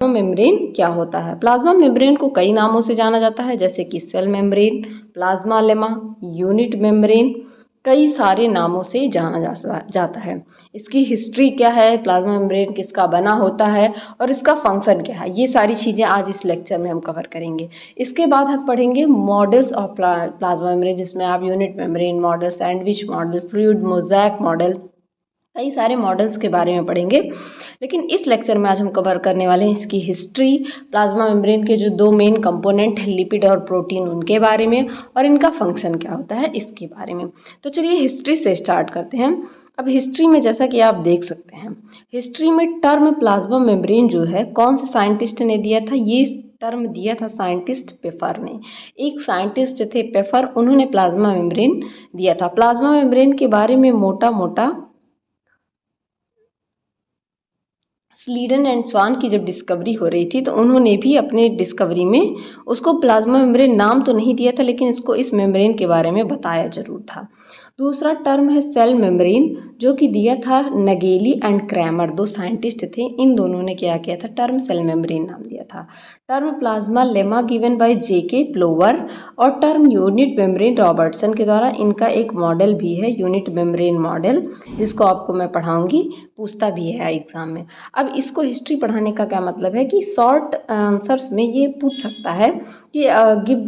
Membrane क्या होता है? प्लाज्मा मेम्ब्रेन को कई नामों से जाना जाता है, जैसे कि cell membrane, plasmalemma, unit membrane, कई सारे नामों से जाना जाता है। इसकी हिस्ट्री क्या है, प्लाज्मा मेम्ब्रेन किसका बना होता है और इसका फंक्शन क्या है, ये सारी चीज़ें आज इस लेक्चर में हम कवर करेंगे। इसके बाद हम पढ़ेंगे मॉडल्स ऑफ प्लाज्मा मेम्ब्रेन, जिसमें आप unit membrane model, sandwich model, fluid mosaic model, कई सारे मॉडल्स के बारे में पढ़ेंगे। लेकिन इस लेक्चर में आज हम कवर करने वाले हैं इसकी हिस्ट्री, प्लाज्मा मेम्ब्रेन के जो दो मेन कंपोनेंट हैं लिपिड और प्रोटीन, उनके बारे में, और इनका फंक्शन क्या होता है इसके बारे में। तो चलिए हिस्ट्री से स्टार्ट करते हैं। अब हिस्ट्री में जैसा कि आप देख सकते हैं, हिस्ट्री में टर्म प्लाज्मा मेम्ब्रेन जो है कौन से साइंटिस्ट ने दिया था, ये टर्म दिया था साइंटिस्ट पेफर ने। एक साइंटिस्ट थे पेफर, उन्होंने प्लाज्मा मेम्ब्रेन दिया था। प्लाज्मा मेम्ब्रेन के बारे में मोटा मोटा स्लीडन एंड स्वान की जब डिस्कवरी हो रही थी तो उन्होंने भी अपने डिस्कवरी में उसको प्लाज्मा मेम्ब्रेन नाम तो नहीं दिया था, लेकिन इसको इस मेम्ब्रेन के बारे में बताया जरूर था। दूसरा टर्म है सेल मेम्ब्रेन, जो कि दिया था नगेली एंड क्रैमर, दो साइंटिस्ट थे, इन दोनों ने क्या किया था, टर्म सेल मेम्ब्रेन नाम दिया था। Term plasma lemma given by JK plover और टर्म यूनिट मेम्ब्रेन रॉबर्टसन के द्वारा। इनका एक मॉडल भी है यूनिट मेम्ब्रेन मॉडल, जिसको आपको मैं पढ़ाऊंगी, पूछता भी है एग्जाम में। अब इसको हिस्ट्री पढ़ाने का क्या मतलब है कि शॉर्ट आंसर्स में ये पूछ सकता है कि give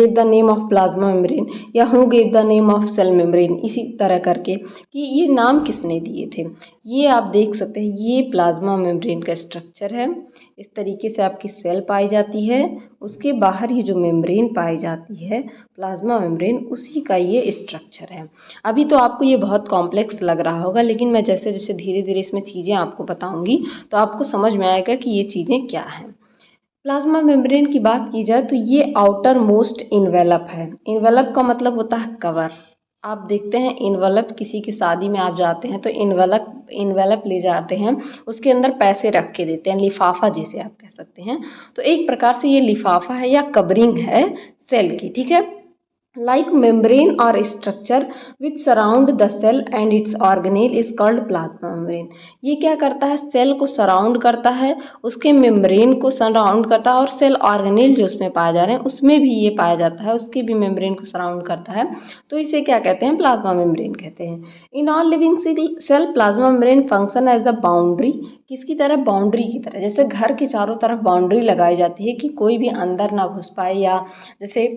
the name of plasma membrane या हु give the name of cell membrane, इसी तरह करके कि ये नाम किसने दिए थे। ये आप देख सकते हैं, ये प्लाज्मा मेम्ब्रेन का स्ट्रक्चर है। इस तरीके से आपकी सेल पाई जाती है, उसके बाहर ये जो मेम्ब्रेन पाई जाती है प्लाज्मा मेम्ब्रेन, उसी का ये स्ट्रक्चर है। अभी तो आपको ये बहुत कॉम्प्लेक्स लग रहा होगा, लेकिन मैं जैसे जैसे धीरे धीरे इसमें चीज़ें आपको बताऊंगी तो आपको समझ में आएगा कि ये चीज़ें क्या हैं। प्लाज्मा मेम्ब्रेन की बात की जाए तो ये आउटर मोस्ट इन्वेलप है। इन्वेलप का मतलब होता है कवर। आप देखते हैं इन्वेलप, किसी की शादी में आप जाते हैं तो इन्वेलप ले जाते हैं, उसके अंदर पैसे रख के देते हैं, लिफाफा जिसे आप कह सकते हैं। तो एक प्रकार से ये लिफाफा है या कवरिंग है सेल की, ठीक है। like membrane or structure which surround the cell and its organelle is called plasma membrane। ये क्या करता है, सेल को सराउंड करता है, उसके मेम्ब्रेन को सराउंड करता है, और सेल ऑर्गेनेल जो उसमें पाए जा रहे हैं उसमें भी ये पाया जाता है, उसके भी मेम्ब्रेन को सराउंड करता है। तो इसे क्या कहते हैं, प्लाज्मा मेम्ब्रेन कहते हैं। In all living cell plasma membrane function as the boundary, किसकी तरह, बाउंड्री की तरह। जैसे घर के चारों तरफ बाउंड्री लगाई जाती है कि कोई भी अंदर ना घुस पाए, या जैसे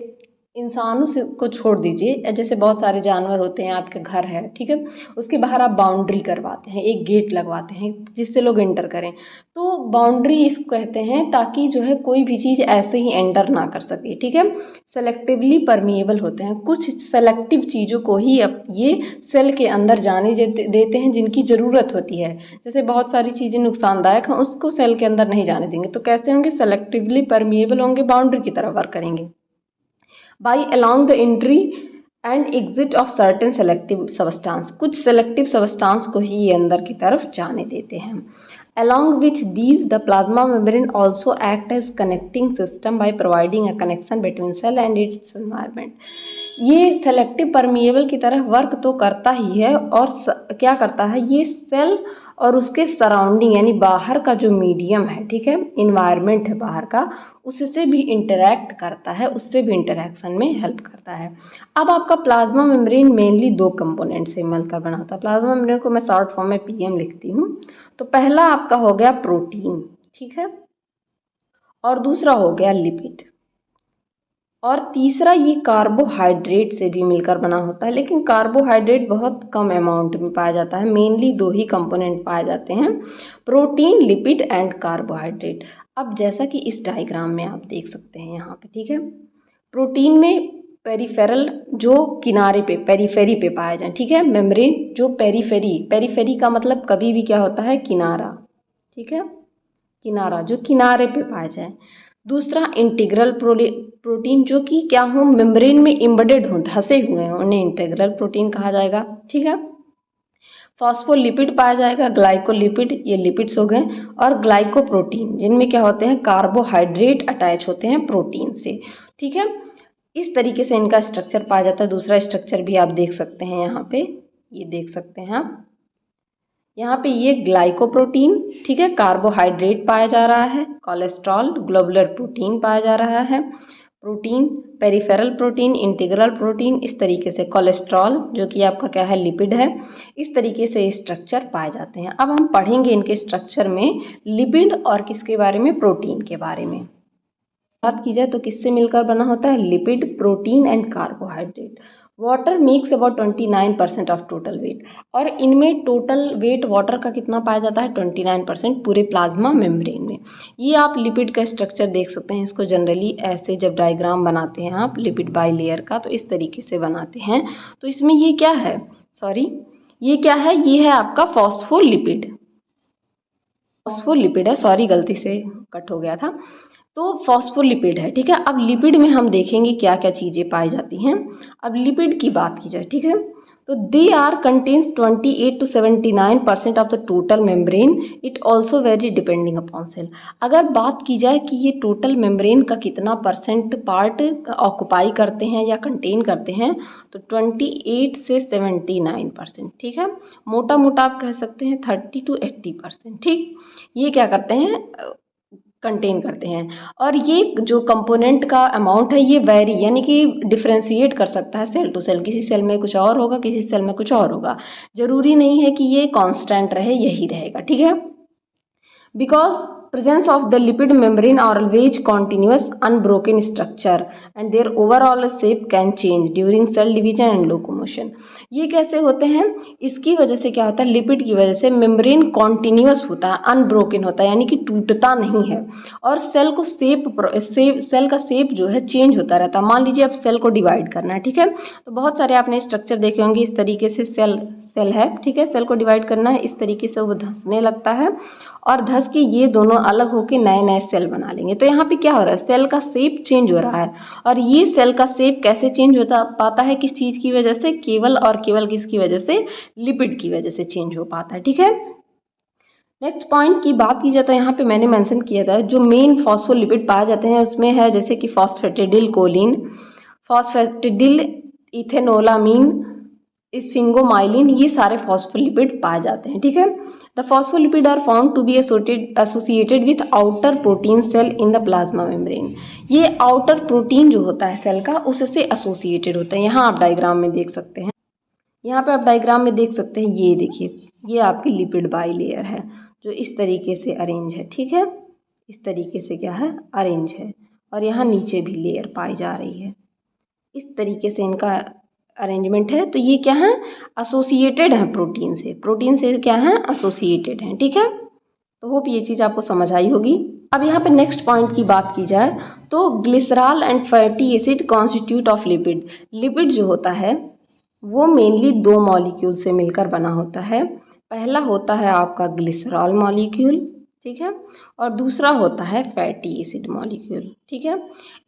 इंसानों से को छोड़ दीजिए, जैसे बहुत सारे जानवर होते हैं, आपके घर है, ठीक है, उसके बाहर आप बाउंड्री करवाते हैं, एक गेट लगवाते हैं जिससे लोग एंटर करें। तो बाउंड्री इसको कहते हैं, ताकि जो है कोई भी चीज़ ऐसे ही एंटर ना कर सके, ठीक है। सेलेक्टिवली परमिएबल होते हैं, कुछ सेलेक्टिव चीज़ों को ही अब ये सेल के अंदर जाने देते हैं जिनकी ज़रूरत होती है। जैसे बहुत सारी चीज़ें नुकसानदायक हैं, उसको सेल के अंदर नहीं जाने देंगे। तो कैसे होंगे, सेलेक्टिवली परमिएबल होंगे, बाउंड्री की तरह वर्क करेंगे। by along the entry and exit of certain selective substance, कुछ selective substance को ही ये अंदर की तरफ जाने देते हैं। along with these the plasma membrane also act as connecting system by providing a connection between cell and its environment। ये सेलेक्टिव परमिएबल की तरह वर्क तो करता ही है, और क्या करता है, ये सेल और उसके सराउंडिंग यानी बाहर का जो मीडियम है, ठीक है, इन्वायरमेंट है बाहर का, उससे भी इंटरैक्ट करता है, उससे भी इंटरैक्शन में हेल्प करता है। अब आपका प्लाज्मा मेम्ब्रेन मेनली दो कंपोनेंट से मिलकर बना होता है। प्लाज्मा मेम्ब्रेन को मैं शॉर्ट फॉर्म में पीएम लिखती हूँ। तो पहला आपका हो गया प्रोटीन, ठीक है, और दूसरा हो गया लिपिड, और तीसरा ये कार्बोहाइड्रेट से भी मिलकर बना होता है। लेकिन कार्बोहाइड्रेट बहुत कम अमाउंट में पाया जाता है, मेनली दो ही कंपोनेंट पाए जाते हैं, प्रोटीन, लिपिड एंड कार्बोहाइड्रेट। अब जैसा कि इस डायग्राम में आप देख सकते हैं यहाँ पे, ठीक है, प्रोटीन में पेरिफेरल जो किनारे पे, पेरीफेरी पे पाया जाए, ठीक है, मेम्ब्रेन जो पेरीफेरी, पेरीफेरी का मतलब कभी भी क्या होता है, किनारा, ठीक है, किनारा जो किनारे पे पाया जाए। दूसरा इंटीग्रल प्रोटीन, जो कि क्या हो, मेम्ब्रेन में एम्बेडेड हो, धसे हुए हैं, उन्हें इंटीग्रल प्रोटीन कहा जाएगा, ठीक है। फॉस्फोलिपिड पाया जाएगा, ग्लाइकोलिपिड, ये लिपिड्स हो गए, और ग्लाइकोप्रोटीन जिनमें क्या होते हैं, कार्बोहाइड्रेट अटैच होते हैं प्रोटीन से, ठीक है। इस तरीके से इनका स्ट्रक्चर पाया जाता है। दूसरा स्ट्रक्चर भी आप देख सकते हैं यहाँ पे, ये देख सकते हैं आप, यहाँ पे ये ग्लाइकोप्रोटीन, ठीक है, कार्बोहाइड्रेट पाया जा रहा है, कोलेस्ट्रॉल, ग्लोबुलर प्रोटीन पाया जा रहा है, protein, peripheral protein, integral protein, इस तरीके से कोलेस्ट्रॉल जो कि आपका क्या है, लिपिड है, इस तरीके से स्ट्रक्चर पाए जाते हैं। अब हम पढ़ेंगे इनके स्ट्रक्चर में लिपिड और किसके बारे में, प्रोटीन के बारे में बात की जाए तो किससे मिलकर बना होता है, lipid, protein and carbohydrate. Water makes about 29% of total weight, और इनमें टोटल वेट वाटर का कितना पाया जाता है, 29% पूरे प्लाज्मा मेम्ब्रेन में। ये आप लिपिड का स्ट्रक्चर देख सकते हैं, इसको जनरली ऐसे जब डायग्राम बनाते हैं आप लिपिड बाई लेयर का तो इस तरीके से बनाते हैं। तो इसमें ये क्या है, ये क्या है, ये है आपका फॉस्फोलिपिड, है, सॉरी गलती से कट हो गया था, तो फॉस्फोलिपिड है, ठीक है। अब लिपिड में हम देखेंगे क्या क्या चीज़ें पाई जाती हैं। अब लिपिड की बात की जाए, ठीक है, तो they are contains 28 to 79% of the total membrane, it also vary depending upon cell. अगर बात की जाए कि ये टोटल मेम्ब्रेन का कितना परसेंट पार्ट ऑक्युपाई करते हैं या कंटेन करते हैं, तो 28 से 79%, ठीक है। मोटा मोटा आप कह सकते हैं 30 to 80%, ठीक, ये क्या करते हैं, कंटेन करते हैं। और ये जो कंपोनेंट का अमाउंट है ये वेरी यानी कि डिफ्रेंशिएट कर सकता है सेल टू सेल, किसी सेल में कुछ और होगा, किसी सेल में कुछ और होगा, ज़रूरी नहीं है कि ये कांस्टेंट रहे, यही रहेगा, ठीक है। Because presence of the lipid membrane are always continuous unbroken structure and their overall shape can change during cell division and locomotion। ये कैसे होते हैं, इसकी वजह से क्या होता है, लिपिड की वजह से मेम्ब्रेन कॉन्टिन्यूस होता है, अनब्रोकन होता है, यानी कि टूटता नहीं है, और सेल को सेल का शेप जो है चेंज होता रहता है। मान लीजिए अब सेल को डिवाइड करना है, ठीक है, तो बहुत सारे आपने स्ट्रक्चर देखे होंगे, इस तरीके से सेल है, ठीक है, सेल को डिवाइड करना है, इस तरीके से वो धंसने लगता है और धंस के ये दोनों अलग होकर नए नए सेल बना लेंगे। तो यहाँ पे क्या हो रहा है, सेल का शेप चेंज हो रहा है, और ये सेल का शेप कैसे चेंज होता पाता है, किस चीज़ की वजह से, केवल और केवल किसकी वजह से, लिपिड की वजह से चेंज हो पाता है, ठीक है। नेक्स्ट पॉइंट की बात की जाए तो यहाँ पे मैंने मेंशन किया था जो मेन फॉस्फोलिपिड पाए जाते हैं उसमें है जैसे कि phosphatidyl choline, phosphatidyl ethanolamine, sphingomyelin, ये सारे फॉस्फोलिपिड पाए जाते हैं, ठीक है। The phospholipid are found to be associated with outer protein cell in the plasma membrane. ये आउटर प्रोटीन जो होता है सेल का उससे एसोसिएटेड होता है। यहाँ आप डायग्राम में देख सकते हैं, यहाँ पे आप डायग्राम में देख सकते हैं, ये देखिए, ये आपकी लिपिड बाई लेयर है जो इस तरीके से अरेंज है, ठीक है, इस तरीके से क्या है, अरेंज है, और यहाँ नीचे भी लेयर पाई जा रही है, इस तरीके से इनका अरेंजमेंट है। तो ये क्या है, एसोसिएटेड है प्रोटीन से क्या है, एसोसिएटेड हैं, ठीक है। तो होप ये चीज़ आपको समझ आई होगी। अब यहाँ पे नेक्स्ट पॉइंट की बात की जाए तो glycerol and fatty acid constitute of lipid. Lipid जो होता है वो मेनली दो मॉलिक्यूल से मिलकर बना होता है। पहला होता है आपका ग्लिसरॉल मॉलिक्यूल, ठीक है, और दूसरा होता है फैटी एसिड मॉलिक्यूल, ठीक है।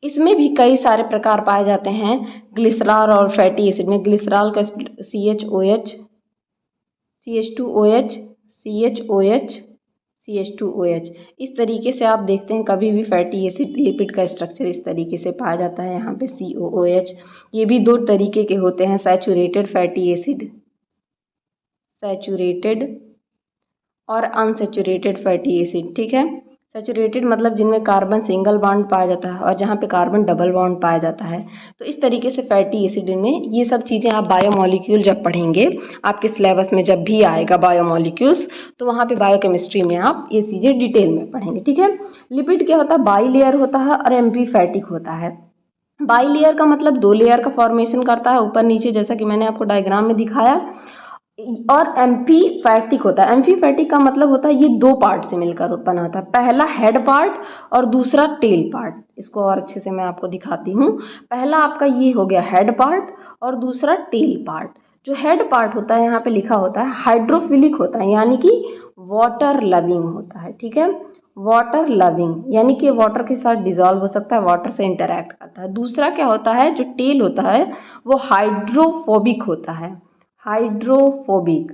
इसमें भी कई सारे प्रकार पाए जाते हैं ग्लिसरॉल और फैटी एसिड में। ग्लिसरॉल का CHOH, CH2OH, CHOH, CH2OH, इस तरीके से आप देखते हैं कभी भी फैटी एसिड लिपिड का स्ट्रक्चर इस तरीके से पाया जाता है। यहाँ पे COOH, ये भी दो तरीके के होते हैं, सैचुरेटेड फैटी एसिड, सैचुरेटेड और अनसैचुरेटेड फैटी एसिड, ठीक है। सैचुरेटेड मतलब जिनमें कार्बन सिंगल बॉन्ड पाया जाता है और जहाँ पे कार्बन डबल बॉन्ड पाया जाता है। तो इस तरीके से फैटी एसिड में ये सब चीज़ें आप बायोमॉलिक्यूल जब पढ़ेंगे, आपके सिलेबस में जब भी आएगा बायोमॉलिक्यूल्स, तो वहाँ पे बायोकेमिस्ट्री में आप ये चीज़ें डिटेल में पढ़ेंगे, ठीक है। लिपिड क्या होता है, बाई लेयर होता है और एम्फीफैटिक होता है। बाई लेयर का मतलब दो लेयर का फॉर्मेशन करता है, ऊपर नीचे, जैसा कि मैंने आपको डायग्राम में दिखाया। और एम्फीफैटिक होता है, एम्फीफैटिक का मतलब होता है ये दो पार्ट से मिलकर बना होता है, पहला हेड पार्ट और दूसरा टेल पार्ट। इसको और अच्छे से मैं आपको दिखाती हूँ। पहला आपका ये हो गया हेड पार्ट और दूसरा टेल पार्ट। जो हेड पार्ट होता है यहाँ पे लिखा होता है हाइड्रोफिलिक होता है, यानी कि वाटर लविंग होता है, ठीक है, वाटर लविंग, यानी कि वाटर के साथ डिजॉल्व हो सकता है, वाटर से इंटरैक्ट करता है। दूसरा क्या होता है, जो टेल होता है वो हाइड्रोफोबिक होता है, हाइड्रोफोबिक,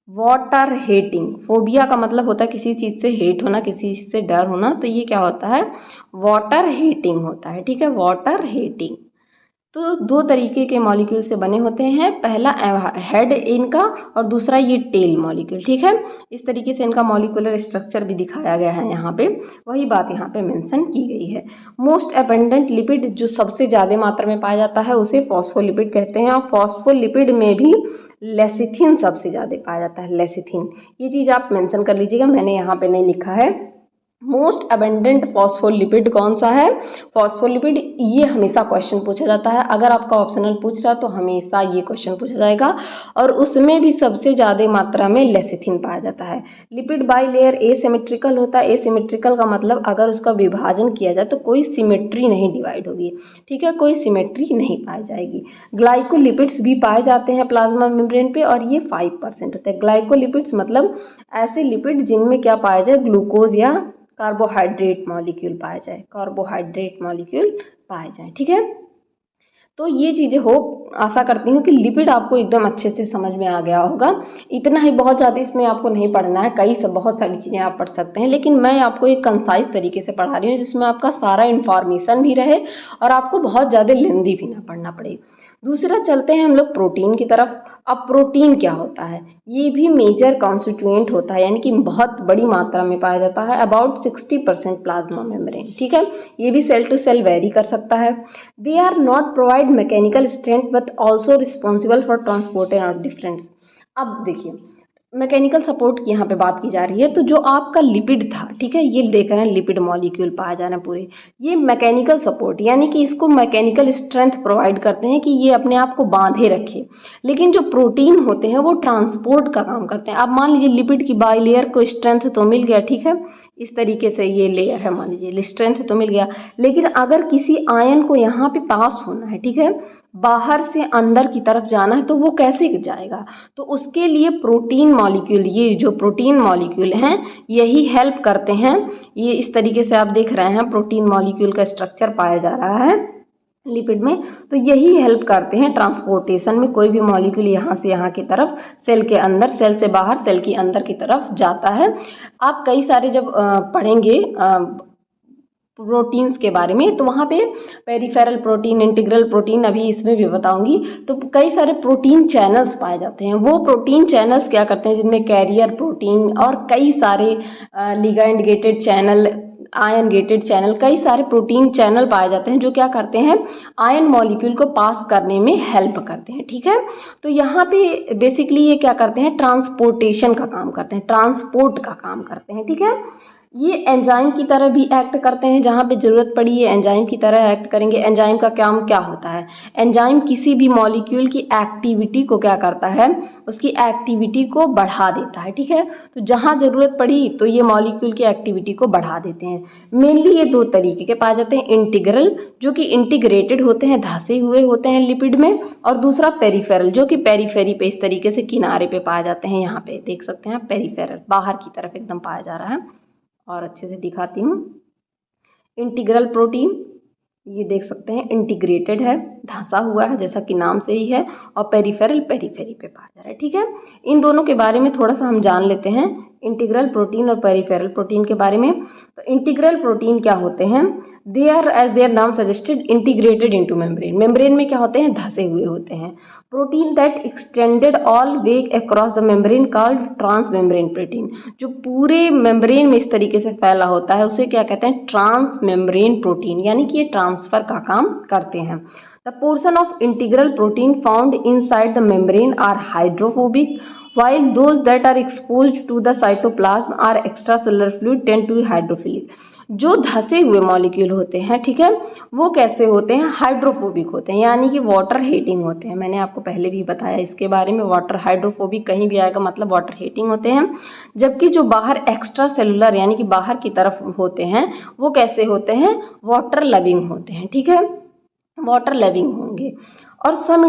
वाटर हेटिंग। फोबिया का मतलब होता है किसी चीज़ से हेट होना, किसी चीज़ से डर होना, तो ये क्या होता है, वाटर हेटिंग होता है, ठीक है, वाटर हेटिंग। तो दो तरीके के मॉलिक्यूल से बने होते हैं, पहला हेड इनका और दूसरा ये टेल मॉलिक्यूल, ठीक है। इस तरीके से इनका मॉलिक्यूलर स्ट्रक्चर भी दिखाया गया है यहाँ पे, वही बात यहाँ पे मेंशन की गई है। मोस्ट एबंडेंट लिपिड जो सबसे ज़्यादा मात्रा में पाया जाता है उसे फॉस्फोलिपिड कहते हैं, और फॉस्फोलिपिड में भी लेसिथिन सबसे ज़्यादा पाया जाता है, लेसिथिन। ये चीज़ आप मेंशन कर लीजिएगा, मैंने यहाँ पे नहीं लिखा है। मोस्ट अबेंडेंट फॉस्फोलिपिड कौन सा है? फॉस्फोलिपिड, ये हमेशा क्वेश्चन पूछा जाता है, अगर आपका ऑप्शनल पूछ रहा है तो हमेशा ये क्वेश्चन पूछा जाएगा, और उसमें भी सबसे ज़्यादा मात्रा में लेसिथिन पाया जाता है। लिपिड बाई लेयर एसिमेट्रिकल होता है, एसिमेट्रिकल का मतलब अगर उसका विभाजन किया जाए तो कोई सिमेट्री नहीं डिवाइड होगी, ठीक है, कोई सिमेट्री नहीं पाई जाएगी। ग्लाइकोलिपिड्स भी पाए जाते हैं प्लाज्मा मेम्ब्रेन पे, और ये 5% होते हैं। ग्लाइकोलिपिड्स मतलब ऐसे लिपिड जिनमें क्या पाया जाए, ग्लूकोज या कार्बोहाइड्रेट मॉलिक्यूल पाया जाए, कार्बोहाइड्रेट मॉलिक्यूल पाए जाए, ठीक है। तो ये चीज़ें हो, आशा करती हूँ कि लिपिड आपको एकदम अच्छे से समझ में आ गया होगा। इतना ही, बहुत ज़्यादा इसमें आपको नहीं पढ़ना है, बहुत सारी चीज़ें आप पढ़ सकते हैं, लेकिन मैं आपको एक कंसाइज तरीके से पढ़ा रही हूँ जिसमें आपका सारा इन्फॉर्मेशन भी रहे और आपको बहुत ज़्यादा लेंदी भी ना पढ़ना पड़े। दूसरा चलते हैं हम लोग प्रोटीन की तरफ। अब प्रोटीन क्या होता है? ये भी मेजर कॉन्स्टिट्यूएंट होता है, यानी कि बहुत बड़ी मात्रा में पाया जाता है, अबाउट 60% प्लाज्मा मेम्ब्रेन, ठीक है। ये भी सेल टू सेल वेरी कर सकता है। They are not provide mechanical strength but also responsible for transport of difference. अब देखिए, मैकेनिकल सपोर्ट की यहाँ पे बात की जा रही है, तो जो आपका लिपिड था, ठीक है, ये देख रहे हैं लिपिड मॉलिक्यूल पाया जा रहा है पूरे, ये मैकेनिकल सपोर्ट यानी कि इसको मैकेनिकल स्ट्रेंथ प्रोवाइड करते हैं कि ये अपने आप को बांधे रखे। लेकिन जो प्रोटीन होते हैं वो ट्रांसपोर्ट का काम करते हैं। अब मान लीजिए लिपिड की बाई लेयर को स्ट्रेंथ तो मिल गया, ठीक है, इस तरीके से ये लेयर है, मान लीजिए स्ट्रेंथ तो मिल गया, लेकिन अगर किसी आयन को यहाँ पे पास होना है, ठीक है, बाहर से अंदर की तरफ जाना है, तो वो कैसे जाएगा? तो उसके लिए प्रोटीन मॉलिक्यूल, ये जो प्रोटीन मॉलिक्यूल हैं यही हेल्प करते हैं। ये इस तरीके से आप देख रहे हैं प्रोटीन मॉलिक्यूल का स्ट्रक्चर पाया जा रहा है लिपिड में, तो यही हेल्प करते हैं ट्रांसपोर्टेशन में। कोई भी मॉलिक्यूल यहाँ से यहाँ की तरफ, सेल के अंदर, सेल से बाहर, सेल की अंदर की तरफ जाता है। आप कई सारे जब पढ़ेंगे प्रोटीन्स के बारे में, तो वहाँ पे पेरिफेरल प्रोटीन, इंटीग्रल प्रोटीन, अभी इसमें भी बताऊंगी, तो कई सारे प्रोटीन चैनल्स पाए जाते हैं। वो प्रोटीन चैनल्स क्या करते हैं, जिनमें कैरियर प्रोटीन और कई सारे ligand gated channel, ion gated channel, कई सारे प्रोटीन चैनल पाए जाते हैं जो क्या करते हैं, आयन मॉलिक्यूल को पास करने में हेल्प करते हैं, ठीक है। तो यहाँ पे बेसिकली ये क्या करते हैं, ट्रांसपोर्टेशन का काम करते हैं, ट्रांसपोर्ट का काम करते हैं, ठीक है। ये एंजाइम की तरह भी एक्ट करते हैं, जहाँ पे ज़रूरत पड़ी ये एंजाइम की तरह एक्ट करेंगे। एंजाइम का काम क्या होता है? एंजाइम किसी भी मॉलिक्यूल की एक्टिविटी को क्या करता है, उसकी एक्टिविटी को बढ़ा देता है, ठीक है। तो जहाँ ज़रूरत पड़ी तो ये मॉलिक्यूल की एक्टिविटी को बढ़ा देते हैं। मेनली ये दो तरीके के पाए जाते हैं, इंटीग्रल जो कि इंटीग्रेटेड होते हैं, धंसे हुए होते हैं लिपिड में, और दूसरा पेरिफेरल जो कि पेरीफेरी पे, इस तरीके से किनारे पे पाए जाते हैं। यहाँ पे देख सकते हैं पेरिफेरल, बाहर की तरफ एकदम पाया जा रहा है, और अच्छे से दिखाती हूँ। इंटीग्रल प्रोटीन, ये देख सकते हैं इंटीग्रेटेड है, धंसा हुआ है जैसा कि नाम से ही है, और पेरिफेरल पेरीफेरी पे पाया जा रहा है, ठीक है। इन दोनों के बारे में थोड़ा सा हम जान लेते हैं, इंटीग्रल प्रोटीन और पेरिफेरल प्रोटीन के बारे में। तो इंटीग्रल प्रोटीन क्या होते हैं? दे आर, एज देयर नाम suggested, integrated into membrane. Membrane में क्या होते हैं, धंसे हुए होते हैं। Protein that extended all way across the membrane called transmembrane protein. जो पूरे मेम्ब्रेन में इस तरीके से फैला होता है उसे क्या कहते हैं, ट्रांस मेम्ब्रेन प्रोटीन, यानी कि ये ट्रांसफर का काम करते हैं। The portion of integral protein found inside the membrane are hydrophobic, while those that are exposed to the cytoplasm are extracellular fluid tend to be hydrophilic। जो धसे हुए मॉलिक्यूल होते हैं, ठीक है, वो कैसे होते हैं, हाइड्रोफोबिक होते हैं, यानी कि वाटर हेटिंग होते हैं। मैंने आपको पहले भी बताया इसके बारे में, वाटर हाइड्रोफोबिक कहीं भी आएगा मतलब वाटर हेटिंग होते हैं। जबकि जो बाहर एक्स्ट्रा सेलुलर यानी कि बाहर की तरफ होते हैं वो कैसे होते हैं, वाटर लविंग होते हैं, ठीक है, वाटर लविंग होंगे। और some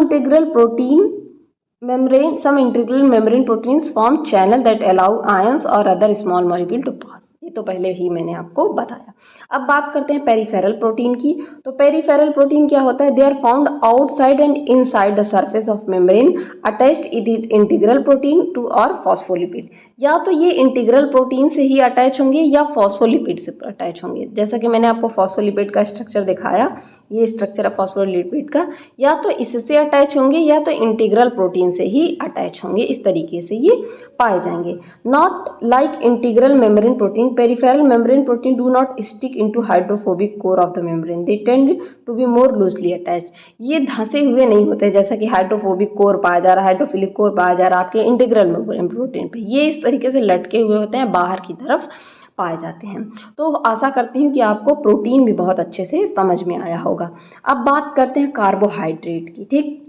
integral membrane proteins form channel that allow ions or other small molecule to pass। ये तो पहले ही मैंने आपको बताया। अब बात करते हैं पेरिफेरल प्रोटीन की। तो पेरिफेरल प्रोटीन क्या होता है? They are found outside and inside the surface of membrane attached integral protein to और फॉस्फोलिपिड। या तो ये इंटीग्रल प्रोटीन से ही अटैच होंगे या फॉस्फोलिपिड से अटैच होंगे। जैसा कि मैंने आपको फॉस्फोलिपिड का स्ट्रक्चर दिखाया, ये स्ट्रक्चर है फॉस्फोलिपिड का, या तो इससे अटैच होंगे या तो इंटीग्रल प्रोटीन से ही अटैच होंगे। इस तरीके से ये पाए जाएंगे। Not like integral membrane protein, peripheral membrane protein do not stick into hydrophobic core of the membrane, they tend to be more loosely attached. ये धंसे हुए नहीं होते जैसा कि हाइड्रोफोबिक कोर पाया जा रहा है, हाइड्रोफिलिक कोर पाया जा रहा है आपके इंटीग्रल मेम्ब्रेन प्रोटीन पे। ये इस तरीके से लटके हुए होते हैं, बाहर की तरफ पाए जाते हैं। तो आशा करती हूँ कि आपको प्रोटीन भी बहुत अच्छे से समझ में आया होगा। अब बात करते हैं कार्बोहाइड्रेट की। ठीक,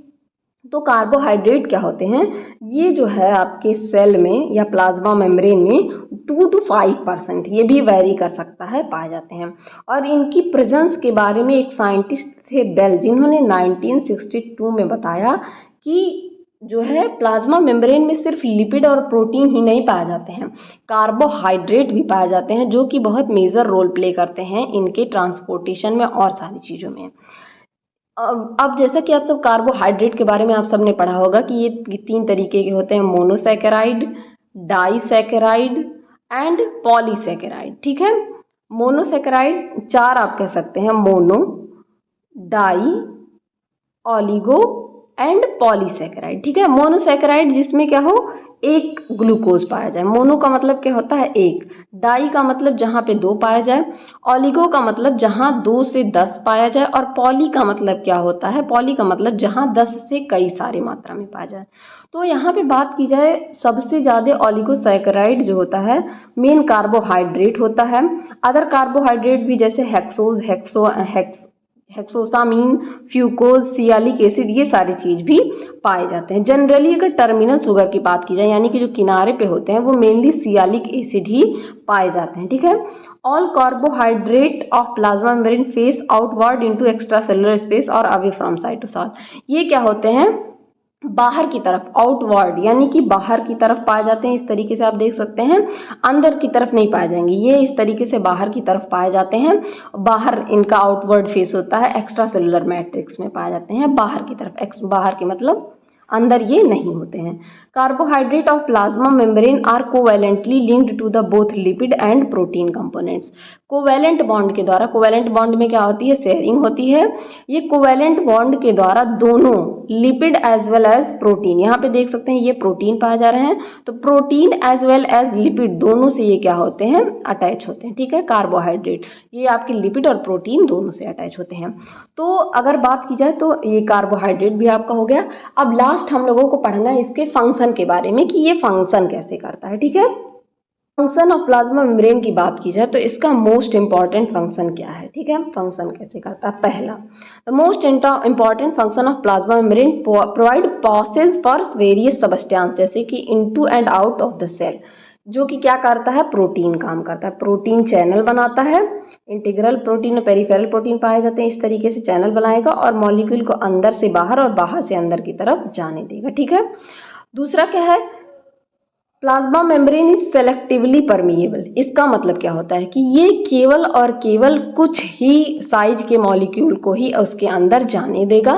तो कार्बोहाइड्रेट क्या होते हैं? ये जो है आपके सेल में या प्लाज्मा मेम्ब्रेन में 2 to 5%, ये भी वेरी कर सकता है, पाए जाते हैं। और इनकी प्रेजेंस के बारे में एक साइंटिस्ट थे बेल, जिन्होंने 1962 में बताया कि जो है प्लाज्मा मेम्ब्रेन में सिर्फ लिपिड और प्रोटीन ही नहीं पाए जाते हैं, कार्बोहाइड्रेट भी पाए जाते हैं, जो कि बहुत मेजर रोल प्ले करते हैं इनके ट्रांसपोर्टेशन में और सारी चीज़ों में। अब जैसा कि आप सब कार्बोहाइड्रेट के बारे में आप सबने पढ़ा होगा कि ये 3 तरीके के होते हैं, मोनोसैकेराइड, डाइसैकेराइड एंड पॉलीसैकेराइड। ठीक है, मोनोसैकेराइड 4 आप कह सकते हैं, mono, di, oligo and polysaccharide. ठीक है, मोनोसैकेराइड जिसमें क्या हो, एक ग्लूकोज पाया जाए। मोनो का मतलब क्या होता है? एक। डाई का मतलब जहाँ पे 2 पाया जाए। ओलिगो का मतलब जहाँ 2 से 10 पाया जाए। और पॉली का मतलब क्या होता है? पॉली का मतलब जहाँ 10 से कई सारी मात्रा में पाया जाए। तो यहाँ पे बात की जाए, सबसे ज़्यादा ओलिगोसैकेराइड जो होता है मेन कार्बोहाइड्रेट होता है। अदर कार्बोहाइड्रेट भी जैसे हेक्सोसामीन, फ्यूकोज, सियालिक एसिड, ये सारी चीज़ भी पाए जाते हैं। जनरली अगर टर्मिनल शुगर की बात की जाए, यानी कि जो किनारे पे होते हैं, वो मेनली सियालिक एसिड ही पाए जाते हैं। ठीक है, all carbohydrate of plasma membrane face outward into extra cellular space और अवे फ्रॉम साइटोसॉल। ये क्या होते हैं? बाहर की तरफ, आउटवर्ड यानी कि बाहर की तरफ पाए जाते हैं। इस तरीके से आप देख सकते हैं, अंदर की तरफ नहीं पाए जाएंगे, ये इस तरीके से बाहर की तरफ पाए जाते हैं। बाहर इनका आउटवर्ड फेस होता है, एक्स्ट्रा सेलुलर मैट्रिक्स में पाए जाते हैं, बाहर की तरफ। बाहर की मतलब अंदर ये नहीं होते हैं। Carbohydrate of plasma membrane are covalently linked to the both lipid and protein components. Covalent bond के द्वारा, कोवैलेंट बॉन्ड में क्या होती है? शेयरिंग होती है। ये कोवैलेंट बॉन्ड के द्वारा दोनों lipid as well as protein, यहाँ पे देख सकते हैं ये प्रोटीन पाए जा रहे हैं, तो protein as well as lipid दोनों से ये क्या होते हैं? अटैच होते हैं। ठीक है, कार्बोहाइड्रेट ये आपके लिपिड और प्रोटीन दोनों से अटैच होते हैं। तो अगर बात की जाए तो ये कार्बोहाइड्रेट भी आपका हो गया। अब लास्ट हम लोगों को पढ़ना है इसके फंक्शन के बारे में कि ये फंक्शन कैसे करता है। ठीक है, फंक्शन ऑफ प्लाज्मा मेम्ब्रेन की बात की जाए तो इसका मोस्ट इंपॉर्टेंट फंक्शन क्या है? ठीक है, फंक्शन कैसे करता है? पहला, the most important function of plasma membrane provide passage for various substance, जैसे कि into and out of the cell. जो कि क्या करता है? प्रोटीन काम करता है, प्रोटीन चैनल बनाता है। इंटीग्रल प्रोटीन और पेरिफेरल प्रोटीन पाए जाते हैं, इस तरीके से चैनल बनाएगा और मॉलिक्यूल को अंदर से बाहर और बाहर से अंदर की तरफ जाने देगा। ठीक है, दूसरा क्या है? Plasma membrane is selectively permeable. इसका मतलब क्या होता है कि ये केवल और केवल कुछ ही साइज के मॉलिक्यूल को ही उसके अंदर जाने देगा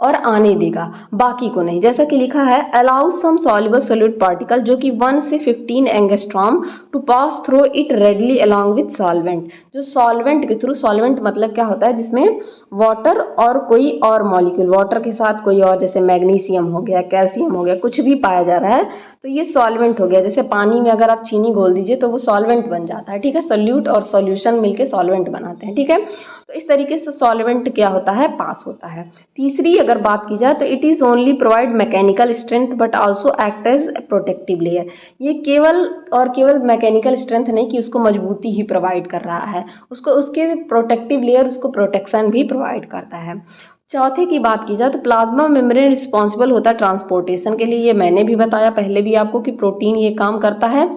और आने देगा, बाकी को नहीं। जैसा कि लिखा है, allow some soluble solid particle, जो कि 1 से 15 angstrom to pass through it readily along with solvent. जो सॉल्वेंट के थ्रू, सॉल्वेंट मतलब क्या होता है? जिसमें वाटर और कोई और मॉलिक्यूल, वाटर के साथ कोई और, जैसे मैग्नीशियम हो गया, कैल्शियम हो गया, कुछ भी पाया जा रहा है तो ये सॉल्वेंट हो गया। जैसे पानी में अगर आप चीनी घोल दीजिए तो वो सॉल्वेंट बन जाता है। ठीक है, सोल्यूट और सॉल्यूशन मिलके सॉल्वेंट बनाते हैं। ठीक है, तो इस तरीके से सॉल्वेंट क्या होता है? पास होता है। तीसरी अगर बात की जाए तो it is only provide mechanical strength but also act as protective layer. ये केवल और केवल मैकेनिकल स्ट्रेंथ नहीं कि उसको मजबूती ही प्रोवाइड कर रहा है, उसको उसके प्रोटेक्टिव लेयर उसको प्रोटेक्शन भी प्रोवाइड करता है। चौथे की बात की जाए तो प्लाज्मा मेम्ब्रेन रिस्पॉन्सिबल होता है ट्रांसपोर्टेशन के लिए। ये मैंने भी बताया पहले भी आपको कि प्रोटीन ये काम करता है,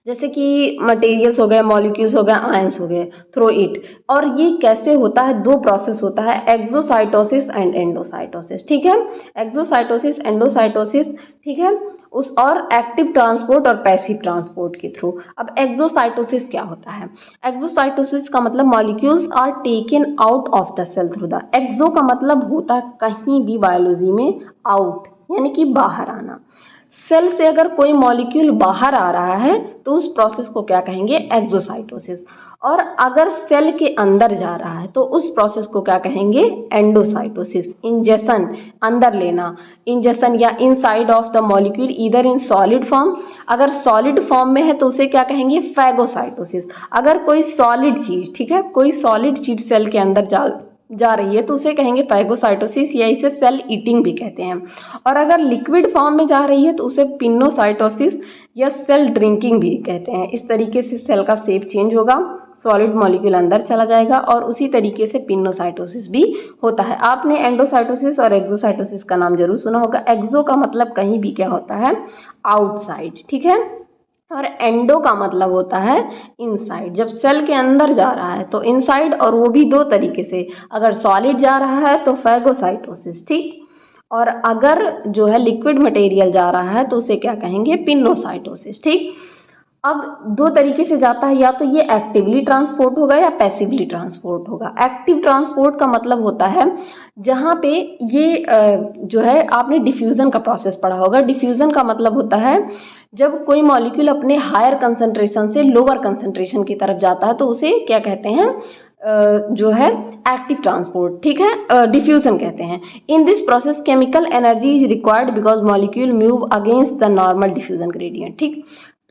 जैसे कि मटेरियल्स हो गए, मॉलिक्यूल्स हो गए, आयंस हो गए, थ्रू इट। और ये कैसे होता है? 2 प्रोसेस होता है, एक्सोसाइटोसिस एंड एंडोसाइटोसिस। ठीक है, एक्सोसाइटोसिस, एंडोसाइटोसिस। ठीक है, उस और एक्टिव ट्रांसपोर्ट और पैसिव ट्रांसपोर्ट के थ्रू। अब एक्सोसाइटोसिस क्या होता है? एक्सोसाइटोसिस का मतलब molecules are taken out of the cell through the, exo का मतलब होता है कहीं भी बायोलॉजी में, आउट यानी कि बाहर आना। सेल से अगर कोई मॉलिक्यूल बाहर आ रहा है तो उस प्रोसेस को क्या कहेंगे? एक्सोसाइटोसिस। और अगर सेल के अंदर जा रहा है तो उस प्रोसेस को क्या कहेंगे? एंडोसाइटोसिस। इंजेक्शन, अंदर लेना, इंजेक्शन या inside of the molecule either in solid form, अगर सॉलिड फॉर्म में है तो उसे क्या कहेंगे? फैगोसाइटोसिस। अगर कोई सॉलिड चीज, ठीक है, कोई सॉलिड चीज सेल के अंदर जा रही है तो उसे कहेंगे फैगोसाइटोसिस, या इसे सेल ईटिंग भी कहते हैं। और अगर लिक्विड फॉर्म में जा रही है तो उसे पिनोसाइटोसिस या सेल ड्रिंकिंग भी कहते हैं। इस तरीके से सेल का शेप चेंज होगा, सॉलिड मॉलिक्यूल अंदर चला जाएगा और उसी तरीके से पिनोसाइटोसिस भी होता है। आपने एंडोसाइटोसिस और एक्सोसाइटोसिस का नाम जरूर सुना होगा। एक्सो का मतलब कहीं भी क्या होता है? आउटसाइड, ठीक है, और एंडो का मतलब होता है इनसाइड, जब सेल के अंदर जा रहा है तो इनसाइड, और वो भी दो तरीके से, अगर सॉलिड जा रहा है तो फैगोसाइटोसिस, ठीक, और अगर जो है लिक्विड मटेरियल जा रहा है तो उसे क्या कहेंगे? पिनोसाइटोसिस, ठीक। अब दो तरीके से जाता है, या तो ये एक्टिवली ट्रांसपोर्ट होगा या पैसिवली ट्रांसपोर्ट होगा। एक्टिव ट्रांसपोर्ट का मतलब होता है जहाँ पे ये जो है, आपने डिफ्यूज़न का प्रोसेस पढ़ा होगा। डिफ्यूज़न का मतलब होता है जब कोई मॉलिक्यूल अपने हायर कंसंट्रेशन से लोअर कंसंट्रेशन की तरफ जाता है तो उसे क्या कहते हैं? जो है एक्टिव ट्रांसपोर्ट, ठीक है, डिफ्यूजन कहते हैं। In this process chemical energy is required because molecule move against the normal diffusion gradient, ठीक।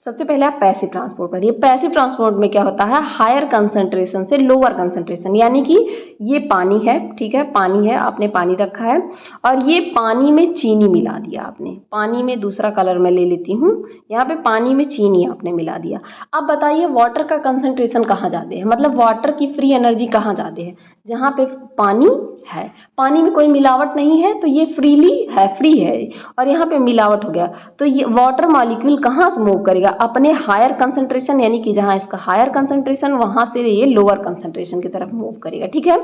सबसे पहले आप पैसिव ट्रांसपोर्ट पढ़िए। पैसिव ट्रांसपोर्ट में क्या होता है? हायर कंसंट्रेशन से लोअर कंसंट्रेशन, यानी कि ये पानी है, ठीक है, पानी है, आपने पानी रखा है और ये पानी में चीनी मिला दिया आपने, पानी में दूसरा कलर मैं ले लेती हूँ, यहाँ पे पानी में चीनी आपने मिला दिया। अब बताइए वाटर का कंसंट्रेशन कहाँ ज़्यादा है? मतलब वाटर की फ्री एनर्जी कहाँ ज़्यादा है? जहाँ पे पानी है, पानी में कोई मिलावट नहीं है तो ये फ्रीली है, फ्री है, और यहाँ पे मिलावट हो गया तो ये वाटर मॉलिक्यूल कहाँ से मूव करेगा? अपने हायर कंसंट्रेशन, यानी कि जहाँ इसका हायर कंसंट्रेशन वहाँ से ये लोअर कंसंट्रेशन की तरफ मूव करेगा, ठीक है।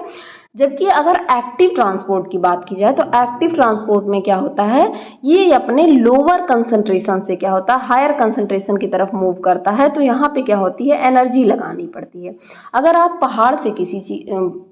जबकि अगर एक्टिव ट्रांसपोर्ट की बात की जाए तो एक्टिव ट्रांसपोर्ट में क्या होता है? ये अपने लोअर कंसंट्रेशन से क्या होता है? हायर कंसंट्रेशन की तरफ मूव करता है। तो यहाँ पे क्या होती है? एनर्जी लगानी पड़ती है। अगर आप पहाड़ से किसी चीज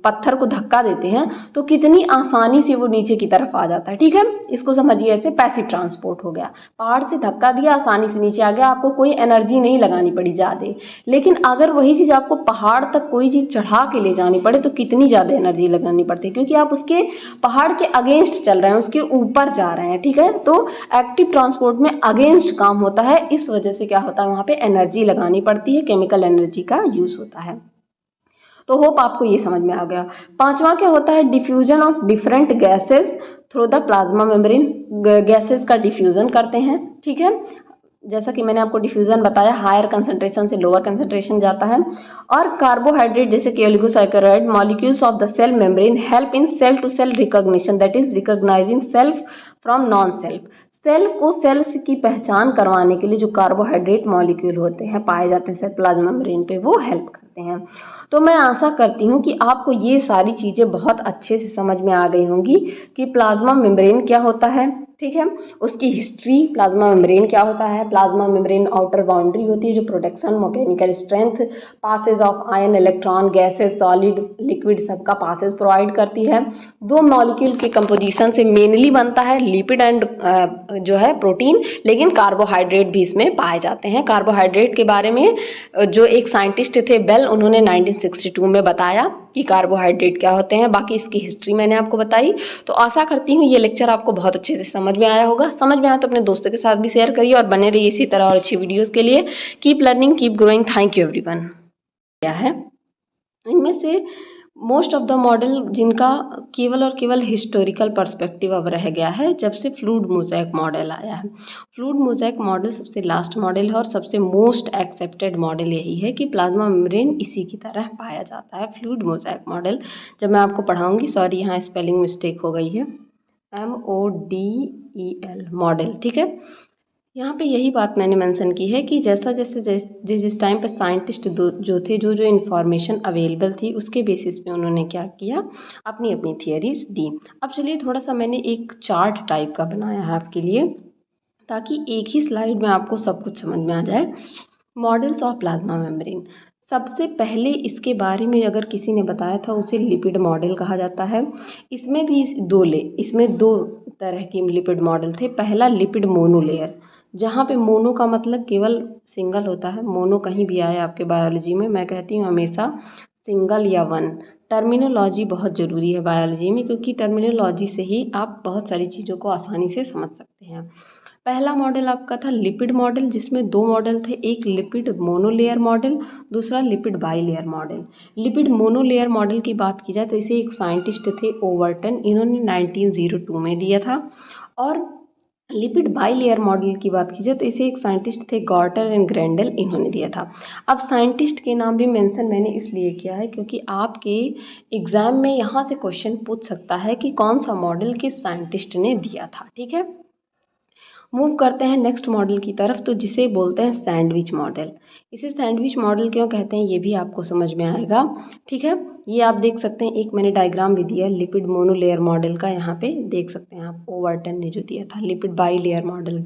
पत्थर को धक्का देते हैं तो कितनी आसानी से वो नीचे की तरफ आ जाता है, ठीक है। इसको समझिए ऐसे, पैसिव ट्रांसपोर्ट हो गया, पहाड़ से धक्का दिया, आसानी से नीचे आ गया, आपको कोई एनर्जी नहीं लगानी पड़ी ज़्यादा। लेकिन अगर वही चीज़ आपको पहाड़ तक कोई चीज़ चढ़ा के ले जानी पड़े तो कितनी ज़्यादा एनर्जी लगानी पड़ती है, क्योंकि आप उसके पहाड़ के अगेंस्ट चल रहे हैं, उसके ऊपर जा रहे हैं, ठीक है। तो एक्टिव ट्रांसपोर्ट में अगेंस्ट काम होता है, इस वजह से क्या होता है? वहाँ पे एनर्जी लगानी पड़ती है, केमिकल एनर्जी का यूज़ होता है। तो होप आपको ये समझ में आ गया। पांचवा क्या होता है? Diffusion of different gases through the plasma membrane. Gases का डिफ्यूजन करते हैं, ठीक है। जैसा कि मैंने आपको डिफ्यूजन बताया, हायर कंसंट्रेशन से लोअर कंसंट्रेशन जाता है। और कार्बोहाइड्रेट जैसे कि oligosaccharide molecules of the cell membrane help in cell to cell recognition, that is recognising self from non self. Cell को सेल्स की पहचान करवाने के लिए जो कार्बोहाइड्रेट मॉलिक्यूल होते हैं, पाए जाते हैं सेल प्लाज्मा मेम्ब्रेन पे, वो हेल्प करते हैं। तो मैं आशा करती हूँ कि आपको ये सारी चीज़ें बहुत अच्छे से समझ में आ गई होंगी कि प्लाज्मा मेम्ब्रेन क्या होता है, ठीक है, उसकी हिस्ट्री, प्लाज्मा मेम्ब्रेन क्या होता है। प्लाज्मा मेम्ब्रेन आउटर बाउंड्री होती है जो protection, mechanical strength, passage of ion, electron, gases, solid, liquid सबका पासेज प्रोवाइड करती है। दो मॉलिक्यूल के कंपोजिशन से मेनली बनता है लिपिड एंड जो है प्रोटीन, लेकिन कार्बोहाइड्रेट भी इसमें पाए जाते हैं। कार्बोहाइड्रेट के बारे में जो एक साइंटिस्ट थे बेल, उन्होंने 1962 में बताया कि कार्बोहाइड्रेट क्या होते हैं। बाकी इसकी हिस्ट्री मैंने आपको बताई। तो आशा करती हूँ ये लेक्चर आपको बहुत अच्छे से समझ में आया होगा। समझ में आया तो अपने दोस्तों के साथ भी शेयर करिए और बने रहिए इसी तरह और अच्छी वीडियोज़ के लिए। Keep learning, keep growing. Thank you everyone. क्या है इनमें से मोस्ट ऑफ द मॉडल जिनका केवल और केवल हिस्टोरिकल पर्सपेक्टिव अब रह गया है जब से फ्लूइड मोज़ेक मॉडल आया है। फ्लूइड मोज़ेक मॉडल सबसे लास्ट मॉडल है और सबसे मोस्ट एक्सेप्टेड मॉडल यही है कि प्लाज्मा मेम्ब्रेन इसी की तरह पाया जाता है। फ्लूइड मोज़ेक मॉडल जब मैं आपको पढ़ाऊंगी, सॉरी यहाँ स्पेलिंग मिस्टेक हो गई है, MODEL मॉडल, ठीक है। यहाँ पे यही बात मैंने मेंशन की है कि जैसा जैसे जिस टाइम पे साइंटिस्ट जो थे, जो इन्फॉर्मेशन अवेलेबल थी उसके बेसिस पे उन्होंने क्या किया, अपनी अपनी थियरीज दी। अब चलिए थोड़ा सा मैंने एक चार्ट टाइप का बनाया है आपके लिए, ताकि एक ही स्लाइड में आपको सब कुछ समझ में आ जाए। मॉडल्स ऑफ प्लाज्मा मेम्ब्रेन, सबसे पहले इसके बारे में अगर किसी ने बताया था उसे लिपिड मॉडल कहा जाता है। इसमें भी इसमें दो तरह के लिपिड मॉडल थे। पहला लिपिड मोनोलेयर, जहाँ पे मोनो का मतलब केवल सिंगल होता है। मोनो कहीं भी आया आपके बायोलॉजी में, मैं कहती हूँ हमेशा सिंगल या वन। टर्मिनोलॉजी बहुत ज़रूरी है बायोलॉजी में, क्योंकि टर्मिनोलॉजी से ही आप बहुत सारी चीज़ों को आसानी से समझ सकते हैं। पहला मॉडल आपका था लिपिड मॉडल, जिसमें दो मॉडल थे, एक लिपिड मोनोलेयर मॉडल, दूसरा lipid bilayer model. Lipid monolayer model की बात की जाए तो इसे एक साइंटिस्ट थे ओवर्टन, इन्होंने 1902 में दिया था। और लिपिड बाईलेयर मॉडल की बात की जाए तो इसे एक साइंटिस्ट थे गॉर्टर एंड ग्रेंडल, इन्होंने दिया था। अब साइंटिस्ट के नाम भी मेंशन मैंने इसलिए किया है क्योंकि आपके एग्ज़ाम में यहाँ से क्वेश्चन पूछ सकता है कि कौन सा मॉडल किस साइंटिस्ट ने दिया था। ठीक है, मूव करते हैं नेक्स्ट मॉडल की तरफ, तो जिसे बोलते हैं सैंडविच मॉडल। इसे सैंडविच मॉडल क्यों कहते हैं ये भी आपको समझ में आएगा। ठीक है, ये आप देख सकते हैं, एक मैंने डायग्राम भी दिया है लिपिड मोनोलेयर मॉडल का, यहाँ पे देख सकते हैं आप। ओवर्टन ने जो दिया था लिपिड बाईलेयर मॉडल,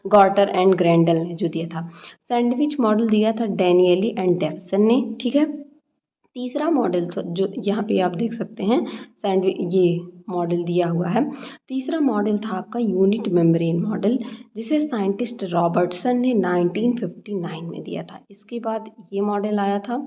गॉर्टर एंड ग्रेंडल ने जो दिया था। सैंडविच मॉडल दिया था डैनियली एंड डेवसन ने। ठीक है, तीसरा मॉडल जो यहाँ पे आप देख सकते हैं ये मॉडल दिया हुआ है। तीसरा मॉडल था आपका यूनिट मेम्ब्रेन मॉडल, जिसे साइंटिस्ट रॉबर्टसन ने 1959 में दिया था। इसके बाद ये मॉडल आया था।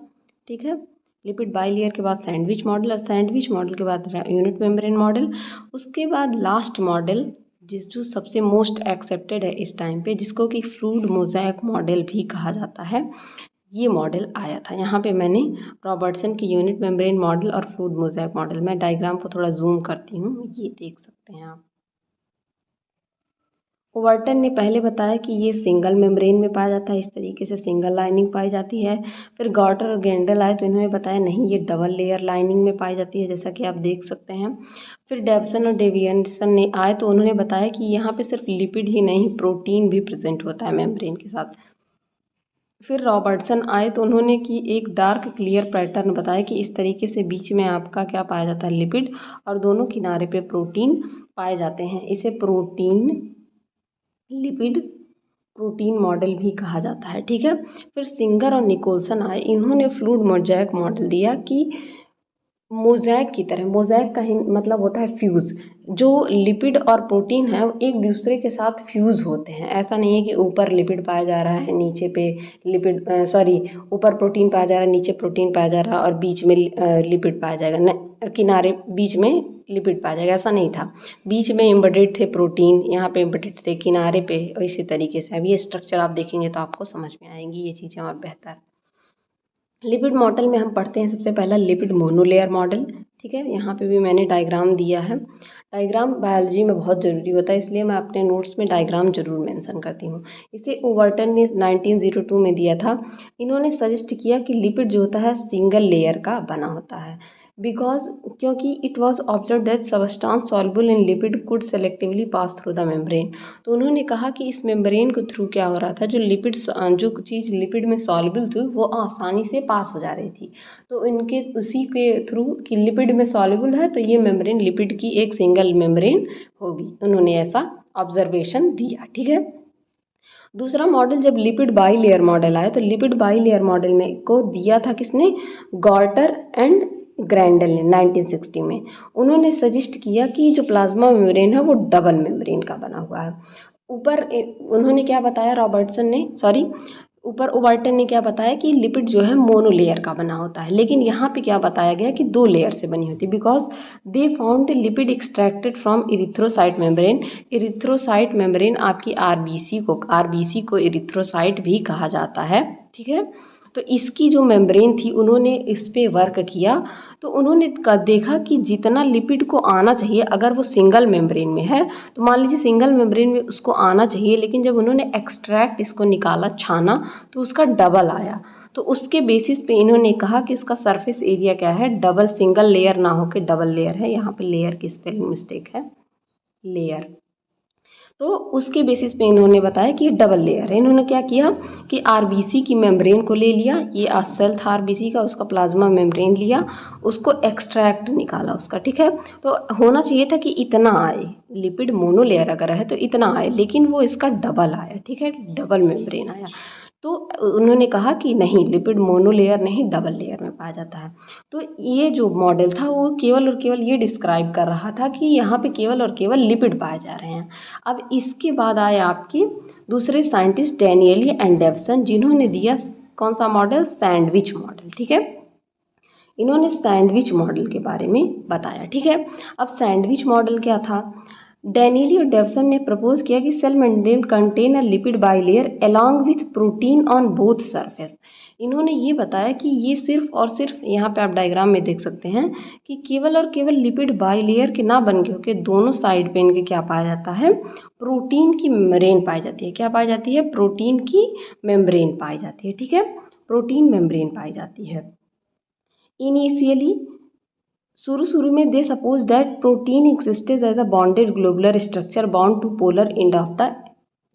ठीक है, लिपिड बाईलेयर के बाद सैंडविच मॉडल, और सैंडविच मॉडल के बाद यूनिट मेम्ब्रेन मॉडल। उसके बाद लास्ट मॉडल जो सबसे मोस्ट एक्सेप्टेड है इस टाइम पे, जिसको कि फ्लूइड मोज़ेक मॉडल भी कहा जाता है, ये मॉडल आया था। यहाँ पे मैंने रॉबर्टसन की यूनिट मेम्ब्रेन मॉडल और फ्लूइड मोज़ेक मॉडल, मैं डायग्राम को थोड़ा जूम करती हूँ, ये देख सकते हैं आप। ओवर्टन ने पहले बताया कि ये सिंगल मेम्ब्रेन में पाया जाता है, इस तरीके से सिंगल लाइनिंग पाई जाती है। फिर गॉर्टर और ग्रेंडल आए तो इन्होंने बताया नहीं, ये डबल लेयर लाइनिंग में पाई जाती है, जैसा कि आप देख सकते हैं। फिर डेवसन और डेवियनसन ने आए तो उन्होंने बताया कि यहाँ पे सिर्फ लिपिड ही नहीं, प्रोटीन भी प्रेजेंट होता है मेम्ब्रेन के साथ। फिर रॉबर्टसन आए तो उन्होंने की एक डार्क क्लियर पैटर्न बताया कि इस तरीके से बीच में आपका क्या पाया जाता है, लिपिड, और दोनों किनारे पे प्रोटीन पाए जाते हैं। इसे लिपिड प्रोटीन मॉडल भी कहा जाता है। ठीक है, फिर सिंगर और निकोलसन आए, इन्होंने फ्लूइड मोज़ेक मॉडल दिया कि मोज़ेक की तरह, मोज़ेक का ही मतलब होता है फ्यूज़, जो लिपिड और प्रोटीन है वो एक दूसरे के साथ फ्यूज़ होते हैं। ऐसा नहीं है कि ऊपर लिपिड पाया जा रहा है, नीचे पे ऊपर प्रोटीन पाया जा रहा है, नीचे प्रोटीन पाया जा रहा है और बीच में लिपिड पाया जाएगा, न किनारे बीच में लिपिड पाया जाएगा, ऐसा नहीं था। बीच में एम्बेडेड थे प्रोटीन, यहाँ पे एम्बेडेड थे किनारे पे, इसी तरीके से। अब ये स्ट्रक्चर आप देखेंगे तो आपको समझ में आएंगी ये चीज़ें और बेहतर। लिपिड मॉडल में हम पढ़ते हैं सबसे पहला लिपिड मोनोलेयर मॉडल। ठीक है, यहाँ पे भी मैंने डायग्राम दिया है। डायग्राम बायोलॉजी में बहुत ज़रूरी होता है, इसलिए मैं अपने नोट्स में डायग्राम जरूर मेंशन करती हूँ। इसे ओवर्टन ने 1902 में दिया था। इन्होंने सजेस्ट किया कि लिपिड जो होता है सिंगल लेयर का बना होता है, क्योंकि it was observe that substance soluble in lipid could selectively pass through the membrane. तो उन्होंने कहा कि इस मेम्ब्रेन के थ्रू क्या हो रहा था, जो चीज़ लिपिड में सॉल्युबल थी वो आसानी से पास हो जा रही थी। तो इनके उसी के थ्रू कि लिपिड में सॉल्युबल है तो ये मेम्ब्रेन लिपिड की एक सिंगल मेम्ब्रेन होगी, उन्होंने ऐसा ऑब्जर्वेशन दिया। ठीक है, दूसरा मॉडल जब लिपिड बाईलेयर मॉडल आया तो लिपिड बाईलेयर मॉडल में को दिया था किसने, गॉर्टर एंड ग्रैंडल ने 1960 में। उन्होंने सजेस्ट किया कि जो प्लाज्मा मेम्ब्रेन है वो डबल मेम्ब्रेन का बना हुआ है। उन्होंने क्या बताया, ऊपर ओवर्टन ने क्या बताया कि लिपिड जो है मोनोलेयर का बना होता है, लेकिन यहाँ पे क्या बताया गया कि दो लेयर से बनी होती है, because they found lipid extracted from erythrocyte membrane. Erythrocyte membrane आपकी आरबीसी को इरिथ्रोसाइट भी कहा जाता है। ठीक है, तो इसकी जो मेम्ब्रेन थी उन्होंने इस पे वर्क किया, तो उन्होंने देखा कि जितना लिपिड को आना चाहिए, अगर वो सिंगल मेम्ब्रेन में है तो मान लीजिए सिंगल मेम्ब्रेन में उसको आना चाहिए, लेकिन जब उन्होंने एक्सट्रैक्ट इसको निकाला, छाना, तो उसका डबल आया। तो उसके बेसिस पे इन्होंने कहा कि इसका सरफेस एरिया क्या है, डबल, सिंगल लेयर ना हो के डबल लेयर है। यहाँ पे लेयर की स्पेलिंग मिस्टेक है, लेयर। तो उसके बेसिस पे इन्होंने बताया कि ये डबल लेयर है। इन्होंने क्या किया कि आरबीसी की मेम्ब्रेन को ले लिया, ये सेल था आरबीसी का, उसका प्लाज्मा मेम्ब्रेन लिया, उसको एक्सट्रैक्ट निकाला उसका, ठीक है। तो होना चाहिए था कि इतना आए, लिपिड मोनोलेयर अगर है तो इतना आए, लेकिन वो इसका डबल आया, ठीक है, डबल मेम्ब्रेन आया। तो उन्होंने कहा कि नहीं, लिपिड मोनोलेयर नहीं डबल लेयर में पाया जाता है। तो ये जो मॉडल था वो केवल और केवल ये डिस्क्राइब कर रहा था कि यहाँ पे केवल और केवल लिपिड पाए जा रहे हैं। अब इसके बाद आए आपके दूसरे साइंटिस्ट डैनियली एंड डेवसन, जिन्होंने दिया कौन सा मॉडल, सैंडविच मॉडल, ठीक है। इन्होंने सैंडविच मॉडल के बारे में बताया, ठीक है। अब सैंडविच मॉडल क्या था, डैनियली और डेवसन ने प्रपोज किया कि cell membrane contain a lipid bilayer along with protein on both surface. इन्होंने ये बताया कि ये सिर्फ और सिर्फ, यहाँ पे आप डायग्राम में देख सकते हैं कि केवल और केवल लिपिड बाइलेयर के ना बन के होके दोनों साइड पे इनके क्या पाया जाता है, प्रोटीन की मेम्ब्रेन पाई जाती है। क्या पाई जाती है, प्रोटीन की मेम्ब्रेन पाई जाती है, ठीक है, प्रोटीन मेम्ब्रेन पाई जाती है। इनिशियली शुरू में they suppose that protein existed as a bonded globular structure bound to polar end of the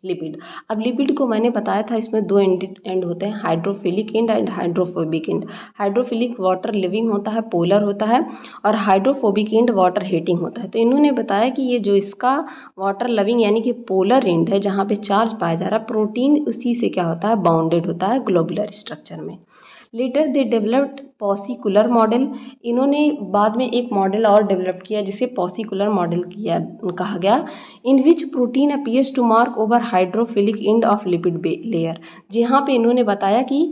lipid. अब लिपिड को मैंने बताया था इसमें दो एंड होते हैं, hydrophilic end hydrophobic end. Hydrophilic water living होता है, पोलर होता है, और हाइड्रोफोबिक एंड वाटर हीटिंग होता है। तो इन्होंने बताया कि ये जो इसका वाटर लविंग यानी कि पोलर एंड है, जहाँ पे चार्ज पाया जा रहा है, प्रोटीन उसी से क्या होता है, बाउंडेड होता है ग्लोबुलर स्ट्रक्चर में। लेटर दे डेवलप्ड पॉसिकुलर मॉडल। इन्होंने बाद में एक मॉडल और डेवलप किया जिसे पॉसिकुलर मॉडल किया कहा गया, in which protein appears to mark over hydrophilic end of lipid layer. जहाँ पे इन्होंने बताया कि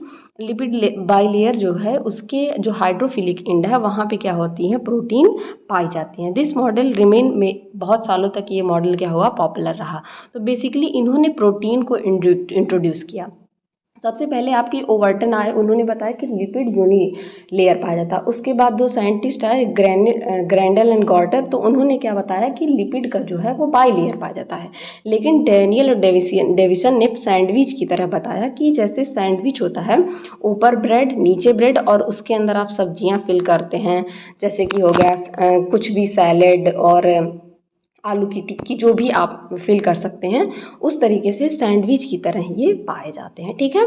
लिपिड बाइलेयर जो है उसके जो हाइड्रोफिलिक एंड है वहाँ पे क्या होती हैं, प्रोटीन पाई जाती हैं। दिस मॉडल रिमेन में बहुत सालों तक ये मॉडल क्या हुआ, पॉपुलर रहा। तो बेसिकली इन्होंने प्रोटीन को इंट्रोड्यूस किया। सबसे पहले आपकी ओवर्टन आए, उन्होंने बताया कि लिपिड यूनी लेयर पाया जाता है। उसके बाद दो साइंटिस्ट आए, ग्रैंडल एंड गॉर्टर, तो उन्होंने क्या बताया कि लिपिड का जो है वो बाई लेयर पाया जाता है। लेकिन डैनियल और डेविसन ने सैंडविच की तरह बताया कि जैसे सैंडविच होता है, ऊपर ब्रेड नीचे ब्रेड और उसके अंदर आप सब्जियां फिल करते हैं, जैसे कि हो गया कुछ भी सैलेड और आलू की टिक्की, जो भी आप फिल कर सकते हैं, उस तरीके से सैंडविच की तरह ये पाए जाते हैं, ठीक है।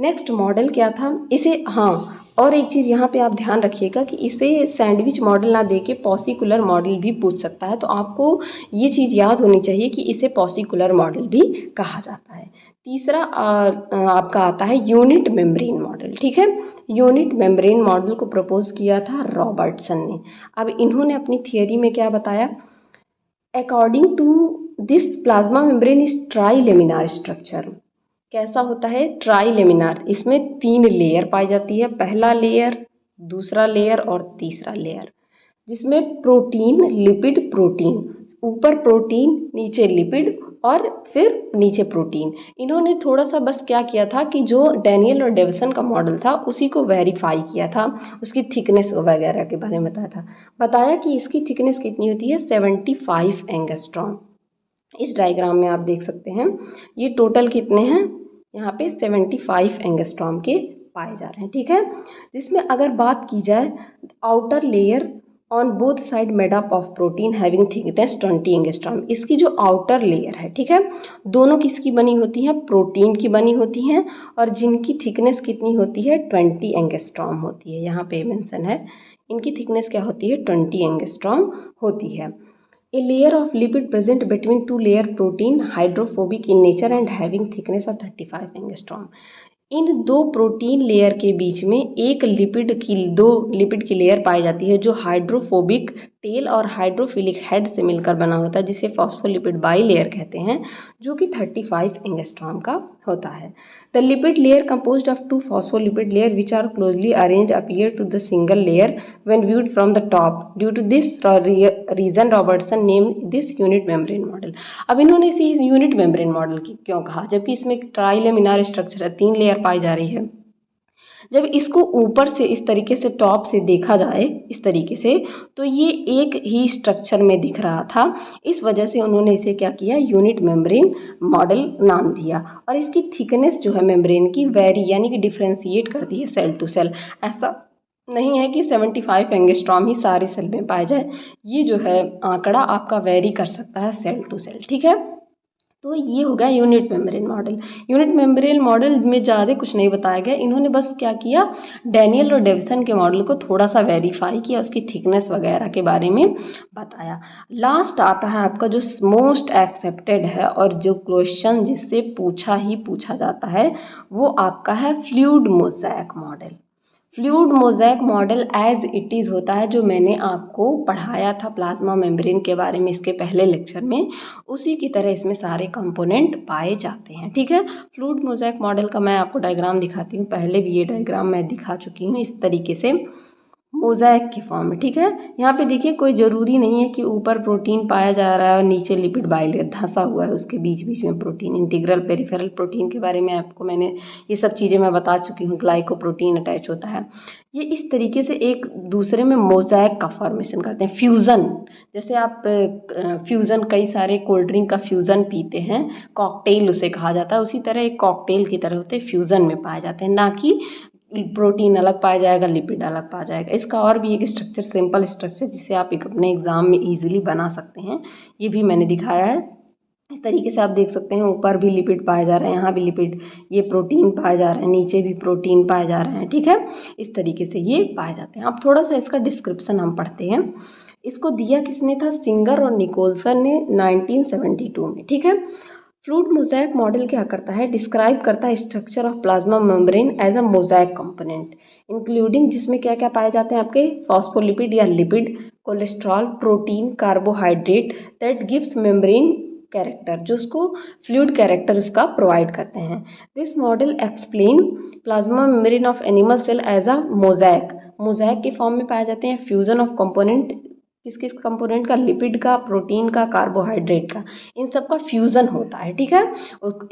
नेक्स्ट मॉडल क्या था इसे, हाँ, और एक चीज़ यहाँ पे आप ध्यान रखिएगा कि इसे सैंडविच मॉडल ना देके पॉसिकुलर मॉडल भी पूछ सकता है, तो आपको ये चीज़ याद होनी चाहिए कि इसे पॉसिकुलर मॉडल भी कहा जाता है। तीसरा आपका आता है यूनिट मेम्ब्रेन मॉडल, ठीक है। यूनिट मेम्ब्रेन मॉडल को प्रपोज किया था रॉबर्टसन ने। अब इन्होंने अपनी थियोरी में क्या बताया, according to this plasma membrane is trilaminar structure. कैसा होता है, ट्राइलेमिनार, इसमें 3 लेयर पाई जाती है, पहला लेयर, दूसरा लेयर और तीसरा लेयर, जिसमें प्रोटीन लिपिड प्रोटीन, ऊपर प्रोटीन नीचे लिपिड और फिर नीचे प्रोटीन। इन्होंने थोड़ा सा बस क्या किया था कि जो डैनियल और डेविसन का मॉडल था उसी को वेरीफाई किया था, उसकी थिकनेस वगैरह के बारे में बताया कि इसकी थिकनेस कितनी होती है, 75 एंगस्ट्रॉम। इस डायग्राम में आप देख सकते हैं ये टोटल कितने हैं, यहाँ पे 75 एंगस्ट्रॉम के पाए जा रहे हैं, ठीक है। जिसमें अगर बात की जाए, outer layer on both side made up of protein having thickness 20 angstrom. इसकी जो आउटर लेयर है, ठीक है, दोनों किसकी बनी होती हैं, प्रोटीन की बनी होती हैं, और जिनकी थिकनेस कितनी होती है, 20 एंगस्ट्रॉम होती है। यहाँ पे मेंशन है इनकी थिकनेस क्या होती है, 20 एंगस्ट्रॉम होती है। A layer of lipid present between two layer protein, hydrophobic in nature and having thickness of 35 angstrom। इन दो प्रोटीन लेयर के बीच में दो लिपिड की लेयर पाई जाती है, जो हाइड्रोफोबिक टेल और हाइड्रोफिलिक हेड से मिलकर बना होता है, जिसे फॉस्फोलिपिड बाई लेयर कहते हैं, जो कि 35 एंगस्ट्रॉम का होता है। The lipid layer composed of 2 phospholipid layer which are closely arrange appear to the single layer when viewed from the top. Due to this reason Robertson name this unit membrane model. अब इन्होंने इसे unit membrane model क्यों कहा, जबकि इसमें ट्राइलेमिनार structure है, 3 layer पाई जा रही है। जब इसको ऊपर से इस तरीके से टॉप से देखा जाए इस तरीके से, तो ये एक ही स्ट्रक्चर में दिख रहा था, इस वजह से उन्होंने इसे क्या किया, यूनिट मेम्ब्रेन मॉडल नाम दिया। और इसकी थिकनेस जो है मेम्ब्रेन की वेरी यानी कि डिफ्रेंशिएट करती है सेल टू सेल। ऐसा नहीं है कि 75 एंगस्ट्रॉम ही सारी सेल में पाया जाए, ये जो है आंकड़ा आपका वेरी कर सकता है सेल टू सेल, ठीक है। तो ये हो गया unit membrane model. Unit membrane model में ज़्यादा कुछ नहीं बताया गया, इन्होंने बस क्या किया, डैनियल और डेविसन के मॉडल को थोड़ा सा वेरीफाई किया, उसकी थिकनेस वगैरह के बारे में बताया। लास्ट आता है आपका जो मोस्ट एक्सेप्टेड है और जो क्वेश्चन जिससे पूछा जाता है वो आपका है fluid mosaic model. Fluid mosaic model as it is होता है, जो मैंने आपको पढ़ाया था प्लाज्मा मेम्ब्रेन के बारे में इसके पहले लेक्चर में, उसी की तरह इसमें सारे कंपोनेंट पाए जाते हैं। ठीक है, फ्लूइड मोज़ेक मॉडल का मैं आपको डायग्राम दिखाती हूँ, पहले भी ये डायग्राम मैं दिखा चुकी हूँ इस तरीके से मोज़ेक की फॉर्म में। ठीक है, यहाँ पे देखिए कोई ज़रूरी नहीं है कि ऊपर प्रोटीन पाया जा रहा है और नीचे लिपिड बाइलेयर धंसा हुआ है, उसके बीच बीच में प्रोटीन, इंटीग्रल पेरिफेरल प्रोटीन के बारे में आपको मैंने ये सब चीज़ें मैं बता चुकी हूँ, ग्लाइकोप्रोटीन अटैच होता है। ये इस तरीके से एक दूसरे में मोज़ेक का फॉर्मेशन करते हैं, फ्यूज़न। जैसे आप फ्यूज़न कई सारे कोल्ड ड्रिंक का फ्यूज़न पीते हैं, कॉकटेल उसे कहा जाता है, उसी तरह एक कॉकटेल की तरह होते हैं, फ्यूज़न में पाए जाते हैं, ना कि प्रोटीन अलग पाया जाएगा लिपिड अलग पाया जाएगा। इसका और भी एक स्ट्रक्चर, सिंपल स्ट्रक्चर जिसे आप एक अपने एग्जाम में इजीली बना सकते हैं, ये भी मैंने दिखाया है। इस तरीके से आप देख सकते हैं, ऊपर भी लिपिड पाए जा रहे हैं, यहाँ भी लिपिड, ये प्रोटीन पाए जा रहे हैं, नीचे भी प्रोटीन पाए जा रहे हैं। ठीक है, इस तरीके से ये पाए जाते हैं। अब थोड़ा सा इसका डिस्क्रिप्शन हम पढ़ते हैं। इसको दिया किसने था, सिंगर और निकोलसन ने 1972 में। ठीक है, फ्लूइड मोज़ेक मॉडल क्या करता है, डिस्क्राइब करता है structure of plasma membrane as a mosaic component, including जिसमें क्या क्या पाए जाते हैं आपके फॉस्फोलिपिड या lipid, cholesterol, protein, carbohydrate that gives membrane character, जो उसको फ्लूइड कैरेक्टर उसका प्रोवाइड करते हैं। This model explain plasma membrane of animal cell as a mosaic, mosaic के फॉर्म में पाए जाते हैं, फ्यूजन ऑफ कंपोनेंट, किस किस कंपोनेंट का, लिपिड का, प्रोटीन का, कार्बोहाइड्रेट का, इन सब का फ्यूजन होता है। ठीक है,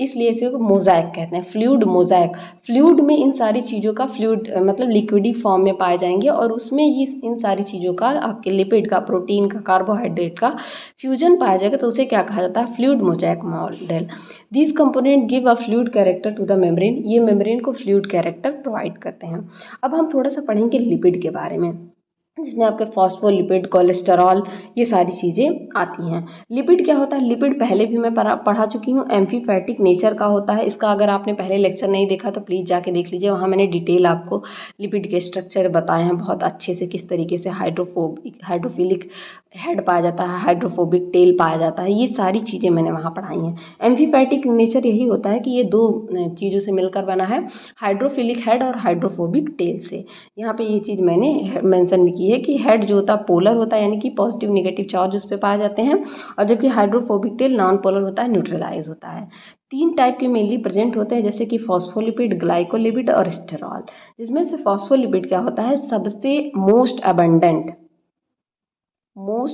इसलिए इसे मोज़ेक कहते हैं, फ्लूइड मोज़ेक। फ्लूइड में इन सारी चीज़ों का, फ्लूइड मतलब लिक्विडी फॉर्म में पाए जाएंगे और उसमें ये इन सारी चीज़ों का, आपके लिपिड का, प्रोटीन का, कार्बोहाइड्रेट का फ्यूजन पाया जाएगा, तो उसे क्या कहा जाता है, fluid mosaic model. These component give a fluid character to the membrane, ये मेम्ब्रेन को फ्लूइड कैरेक्टर प्रोवाइड करते हैं। अब हम थोड़ा सा पढ़ेंगे लिपिड के बारे में, जिसमें आपके फॉस्फोलिपिड, कोलेस्टेरॉल, ये सारी चीज़ें आती हैं। लिपिड क्या होता है, लिपिड पहले भी मैं पढ़ा चुकी हूँ, एम्फीफैटिक नेचर का होता है। इसका अगर आपने पहले लेक्चर नहीं देखा तो प्लीज़ जाके देख लीजिए, वहाँ मैंने डिटेल आपको लिपिड के स्ट्रक्चर बताए हैं बहुत अच्छे से, किस तरीके से हाइड्रोफिलिक हेड पाया जाता है, हाइड्रोफोबिक टेल पाया जाता है, ये सारी चीज़ें मैंने वहाँ पढ़ाई हैं। एम्फीफैटिक नेचर यही होता है कि ये दो चीज़ों से मिलकर बना है, हाइड्रोफिलिक हेड और हाइड्रोफोबिक टेल से। यहाँ पे ये चीज़ मैंने मेंशन की है कि हेड जो होता है पोलर होता है, यानी कि पॉजिटिव नेगेटिव चार्ज उस पर पाए जाते हैं, और जबकि हाइड्रोफोबिक टेल नॉन पोलर होता है, न्यूट्रलाइज होता है। 3 टाइप के मेनली प्रेजेंट होते हैं, जैसे कि फॉस्फोलिपिड, ग्लाइकोलिपिड और स्टेरॉल। जिसमें से फॉस्फोलिपिड क्या होता है, सबसे मोस्ट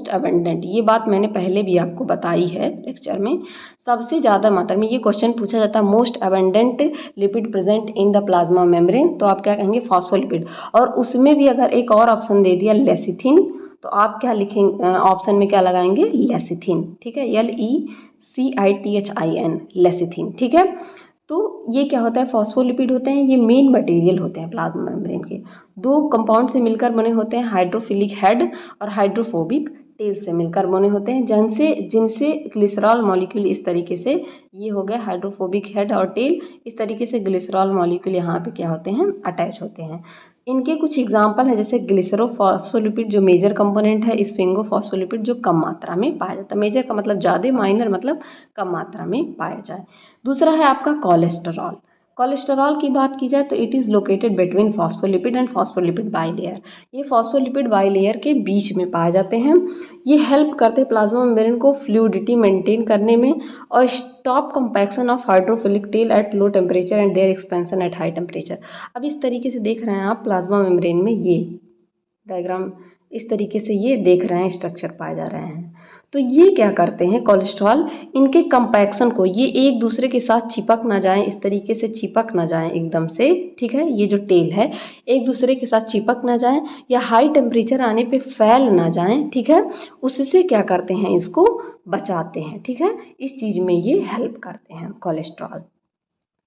अबंडेंट, ये बात मैंने पहले भी आपको बताई है लेक्चर में, सबसे ज़्यादा मात्रा में ये क्वेश्चन पूछा जाता है, most abundant lipid present in the plasma membrane, तो आप क्या कहेंगे, फॉस्फोलिपिड। और उसमें भी अगर एक और ऑप्शन दे दिया लेसिथिन, तो आप क्या लिखेंगे, ऑप्शन में क्या लगाएंगे, लेसिथिन। ठीक है, LECITHIN, लेसिथिन। ठीक है, तो ये क्या होता है, फॉस्फोलिपिड होते हैं, ये मेन मटेरियल होते हैं प्लाज्मा मेम्ब्रेन के, 2 कंपाउंड से मिलकर बने होते हैं, हाइड्रोफिलिक हेड और हाइड्रोफोबिक टेल से मिलकर बने होते हैं, जिनसे ग्लिसरॉल मॉलिक्यूल इस तरीके से, ये हो गया हाइड्रोफोबिक हेड और टेल, इस तरीके से ग्लिसरॉल मॉलिक्यूल यहाँ पे क्या होते हैं, अटैच होते हैं। इनके कुछ एग्जाम्पल है, जैसे ग्लिसरोफॉस्फोलिपिड जो मेजर कंपोनेंट है, स्फिंगोफॉस्फोलिपिड जो कम मात्रा में पाया जाता है, मेजर का मतलब ज़्यादा, माइनर मतलब कम मात्रा में पाया जाए। दूसरा है आपका कोलेस्टेरॉल। कोलेस्टेरॉल की बात की जाए तो it is located between phospholipid and phospholipid bilayer, ये फॉस्फोलिपिड बाइलेयर के बीच में पाए जाते हैं। ये हेल्प करते हैं प्लाज्मा मेम्ब्रेन को फ्लूइडिटी मेंटेन करने में और stop compaction of hydrophilic tail at low temperature and their expansion at high temperature. अब इस तरीके से देख रहे हैं आप प्लाज्मा मेम्ब्रेन में, ये डायग्राम इस तरीके से ये देख रहे हैं, स्ट्रक्चर पाए जा रहे हैं। तो ये क्या करते हैं कोलेस्ट्रॉल, इनके कंपैक्शन को, ये एक दूसरे के साथ चिपक ना जाएं, इस तरीके से चिपक ना जाएं एकदम से। ठीक है, ये जो टेल है एक दूसरे के साथ चिपक ना जाएं या हाई टेम्परेचर आने पे फैल ना जाएं। ठीक है, उससे क्या करते हैं, इसको बचाते हैं। ठीक है, इस चीज़ में ये हेल्प करते हैं कोलेस्ट्रॉल।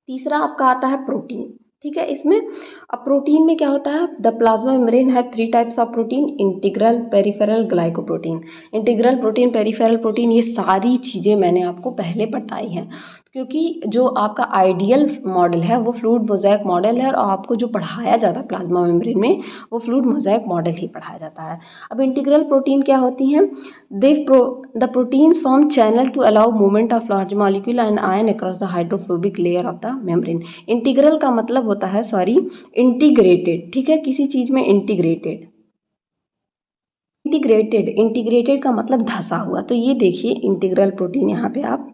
तीसरा आपका आता है प्रोटीन। ठीक है। इसमें अब प्रोटीन में क्या होता है, the plasma membrane have 3 types of protein, integral, peripheral, glycoprotein. Integral protein, peripheral protein, ये सारी चीज़ें मैंने आपको पहले बताई हैं, क्योंकि जो आपका आइडियल मॉडल है वो फ्लूइड मोज़ेक मॉडल है, और आपको जो पढ़ाया जाता है प्लाज्मा मेम्ब्रेन में वो फ्लूइड मोज़ेक मॉडल ही पढ़ाया जाता है। अब इंटीग्रल प्रोटीन क्या होती हैं, the proteins form channel to allow movement of large molecule and ion across the hydrophobic layer of the membrane. Integral का मतलब होता है, सॉरी, इंटीग्रेटेड, ठीक है, किसी चीज़ में इंटीग्रेटेड। इंटीग्रेटेड का मतलब धंसा हुआ। तो ये देखिए इंटीग्रल प्रोटीन, यहाँ पे आप,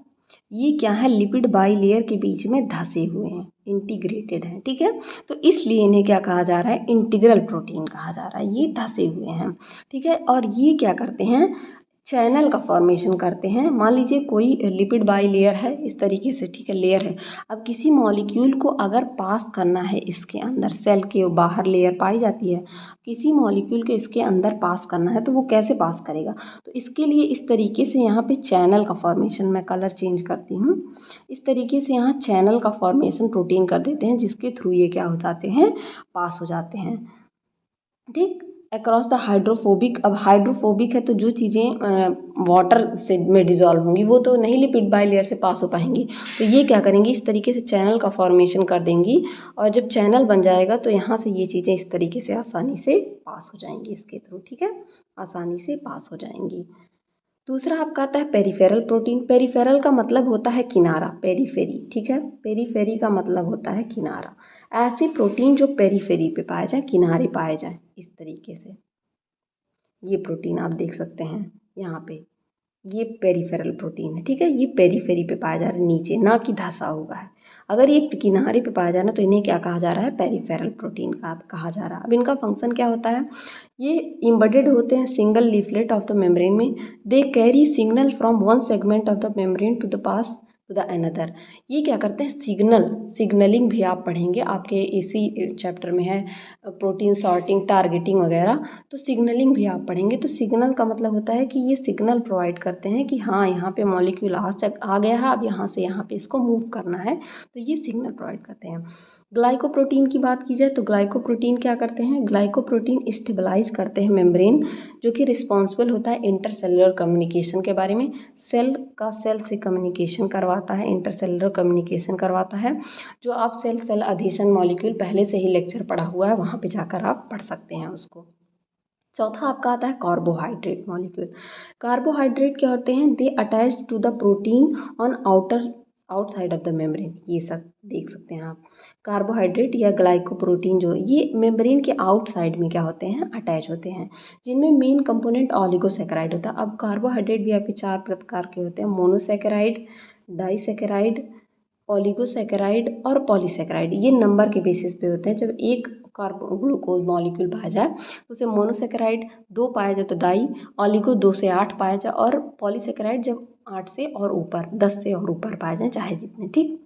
ये क्या है, लिपिड बाई लेयर के बीच में धंसे हुए हैं, इंटीग्रेटेड हैं, ठीक है। तो इसलिए इन्हें क्या कहा जा रहा है, इंटीग्रल प्रोटीन कहा जा रहा है, ये धंसे हुए हैं, ठीक है। और ये क्या करते हैं, चैनल का फॉर्मेशन करते हैं। मान लीजिए कोई लिपिड बाई लेयर है इस तरीके से, ठीक है, लेयर है। अब किसी मॉलिक्यूल को अगर पास करना है इसके अंदर, सेल के बाहर लेयर पाई जाती है, किसी मॉलिक्यूल के इसके अंदर पास करना है तो वो कैसे पास करेगा, तो इसके लिए इस तरीके से यहाँ पे चैनल का फॉर्मेशन, मैं कलर चेंज करती हूँ, इस तरीके से यहाँ चैनल का फॉर्मेशन प्रोटीन कर देते हैं, जिसके थ्रू ये क्या हो जाते हैं, पास हो जाते हैं, ठीक। अक्रॉस द हाइड्रोफोबिक, अब हाइड्रोफोबिक है तो जो चीज़ें वाटर से में डिजॉल्व होंगी वो तो नहीं लिपिड बाई लेयर से पास हो पाएंगी, तो ये क्या करेंगी, इस तरीके से चैनल का फॉर्मेशन कर देंगी, और जब चैनल बन जाएगा तो यहाँ से ये चीज़ें इस तरीके से आसानी से पास हो जाएंगी इसके थ्रू, ठीक है, आसानी से पास हो जाएंगी। दूसरा आपका आता है पेरिफेरल प्रोटीन। पेरिफेरल का मतलब होता है किनारा, पेरीफेरी, ठीक है, पेरीफेरी का मतलब होता है किनारा। ऐसे प्रोटीन जो पेरीफेरी पे पाए जाए, किनारे पाए जाए, इस तरीके से ये प्रोटीन आप देख सकते हैं यहाँ पे, ये पेरिफेरल प्रोटीन है, ठीक है, ये पेरीफेरी पे पाया जा रहा है, नीचे, ना कि धंसा हुआ है। अगर ये किनारे पे पाया जा रहा है तो इन्हें क्या कहा जा रहा है, पेरिफेरल प्रोटीन का कहा जा रहा है। अब इनका फंक्शन क्या होता है, ये इम्बेडेड होते हैं single leaflet of the membrane में, they carry signal from one segment of the membrane to the pass to the another. ये क्या करते हैं, सिग्नलिंग भी आप पढ़ेंगे, आपके इसी चैप्टर में है प्रोटीन सॉर्टिंग, टारगेटिंग वगैरह, तो सिग्नलिंग भी आप पढ़ेंगे। तो सिग्नल का मतलब होता है कि ये सिग्नल प्रोवाइड करते हैं कि हाँ यहाँ पे मॉलिक्यूल आ गया है, अब यहाँ से यहाँ पे इसको मूव करना है, तो ये सिग्नल प्रोवाइड करते हैं। ग्लाइकोप्रोटीन की बात की जाए तो ग्लाइकोप्रोटीन क्या करते हैं, ग्लाइकोप्रोटीन स्टेबलाइज करते हैं मेम्ब्रेन, जो कि रिस्पॉन्सिबल होता है इंटरसेलुलर कम्युनिकेशन के बारे में, सेल का सेल से कम्युनिकेशन करवाता है, इंटरसेलुलर कम्युनिकेशन करवाता है। जो आप सेल सेल अधेशन मॉलिक्यूल पहले से ही लेक्चर पढ़ा हुआ है, वहाँ पे जाकर आप पढ़ सकते हैं उसको। चौथा आपका आता है कार्बोहाइड्रेट मॉलिक्यूल। कार्बोहाइड्रेट क्या होते हैं, they attach to the protein on outside of the membrane, ये सब देख सकते हैं आप। कार्बोहाइड्रेट या ग्लाइकोप्रोटीन जो ये मेम्ब्रेन के आउटसाइड में क्या होते हैं, अटैच होते हैं, जिनमें मेन कंपोनेंट ऑलिगोसैकेराइड होता है। अब कार्बोहाइड्रेट भी आपके 4 प्रकार के होते हैं, मोनोसैकेराइड, डाइसैकेराइड, ओलिगोसैकेराइड और पॉलीसैकेराइड। ये नंबर के बेसिस पे होते हैं। जब एक कार्बो ग्लूकोज मॉलिक्यूल पाया जाए तो उसे मोनोसैकेराइड 2 पाया जाए तो डाई, ओलिगो 2 से 8 पाया जाए, और पॉलीसैकेराइड जब 8 से और ऊपर, 10 से और ऊपर पाए जाए, चाहे जितने, ठीक।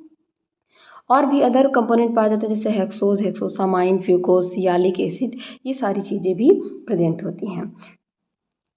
और भी अदर कंपोनेंट पाया जाता है जैसे हेक्सोज, हेक्सोसामाइन, फ्यूकोज, सियालिक एसिड, ये सारी चीज़ें भी प्रेजेंट होती हैं।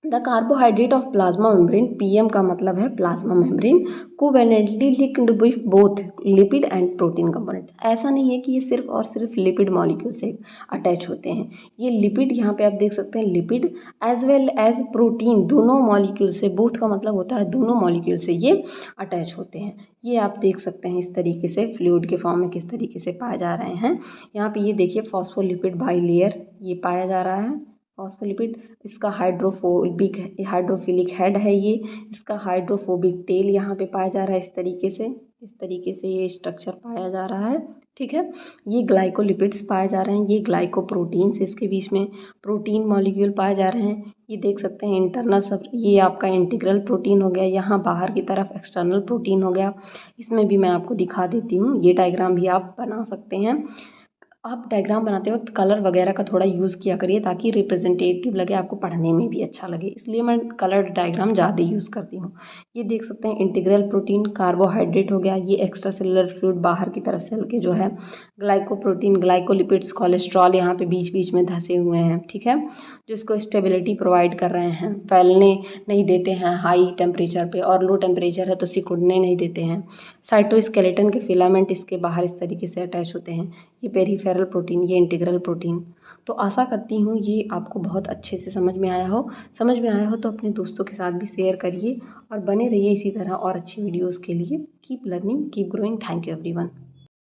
The carbohydrate of plasma membrane, PM का मतलब है plasma membrane, covalently linked with both lipid and protein components. ऐसा नहीं है कि ये सिर्फ और सिर्फ लिपिड मॉलिक्यूल से अटैच होते हैं, ये लिपिड, यहाँ पे आप देख सकते हैं lipid as well as protein, दोनों मॉलिक्यूल से, बोथ का मतलब होता है दोनों मॉलिक्यूल से ये अटैच होते हैं। ये आप देख सकते हैं इस तरीके से फ्लूइड के फॉर्म में किस तरीके से पाए जा रहे हैं। यहाँ पे ये देखिए फॉस्फोलिपिड बाई लेयर ये पाया जा रहा है, फॉस्फोलिपिड, इसका हाइड्रोफिलिक हेड है ये, इसका हाइड्रोफोबिक टेल यहाँ पे पाया जा रहा है, इस तरीके से ये स्ट्रक्चर पाया जा रहा है, ठीक है। ये ग्लाइकोलिपिड्स पाए जा रहे हैं, ये ग्लाइकोप्रोटीन्स, इसके बीच में प्रोटीन मॉलिक्यूल पाए जा रहे हैं। ये देख सकते हैं इंटरनल सब, ये आपका इंटीग्रल प्रोटीन हो गया, यहाँ बाहर की तरफ एक्सटर्नल प्रोटीन हो गया। इसमें भी मैं आपको दिखा देती हूँ, ये डायग्राम भी आप बना सकते हैं। आप डायग्राम बनाते वक्त कलर वगैरह का थोड़ा यूज़ किया करिए ताकि रिप्रेजेंटेटिव लगे, आपको पढ़ने में भी अच्छा लगे, इसलिए मैं कलर डायग्राम ज़्यादा यूज़ करती हूँ। ये देख सकते हैं इंटीग्रल प्रोटीन, कार्बोहाइड्रेट हो गया, ये एक्स्ट्रा सेलुलर फ्लूइड बाहर की तरफ सेल के जो है, ग्लाइकोप्रोटीन, ग्लाइकोलिपिड्स, कोलेस्ट्रॉल यहाँ पे बीच बीच में धंसे हुए हैं, ठीक है, जो इसको स्टेबिलिटी प्रोवाइड कर रहे हैं, फैलने नहीं देते हैं हाई टेम्परेचर पे, और लो टेम्परेचर है तो सिकुड़ने नहीं देते हैं। साइटोस्केलेटन के फिलामेंट इसके बाहर इस तरीके से अटैच होते हैं। ये पेरिफेरल प्रोटीन, ये इंटीग्रल प्रोटीन। तो आशा करती हूँ ये आपको बहुत अच्छे से समझ में आया हो। समझ में आया हो तो अपने दोस्तों के साथ भी शेयर करिए और बने रहिए इसी तरह और अच्छी वीडियोज़ के लिए। Keep learning, keep growing. Thank you everyone.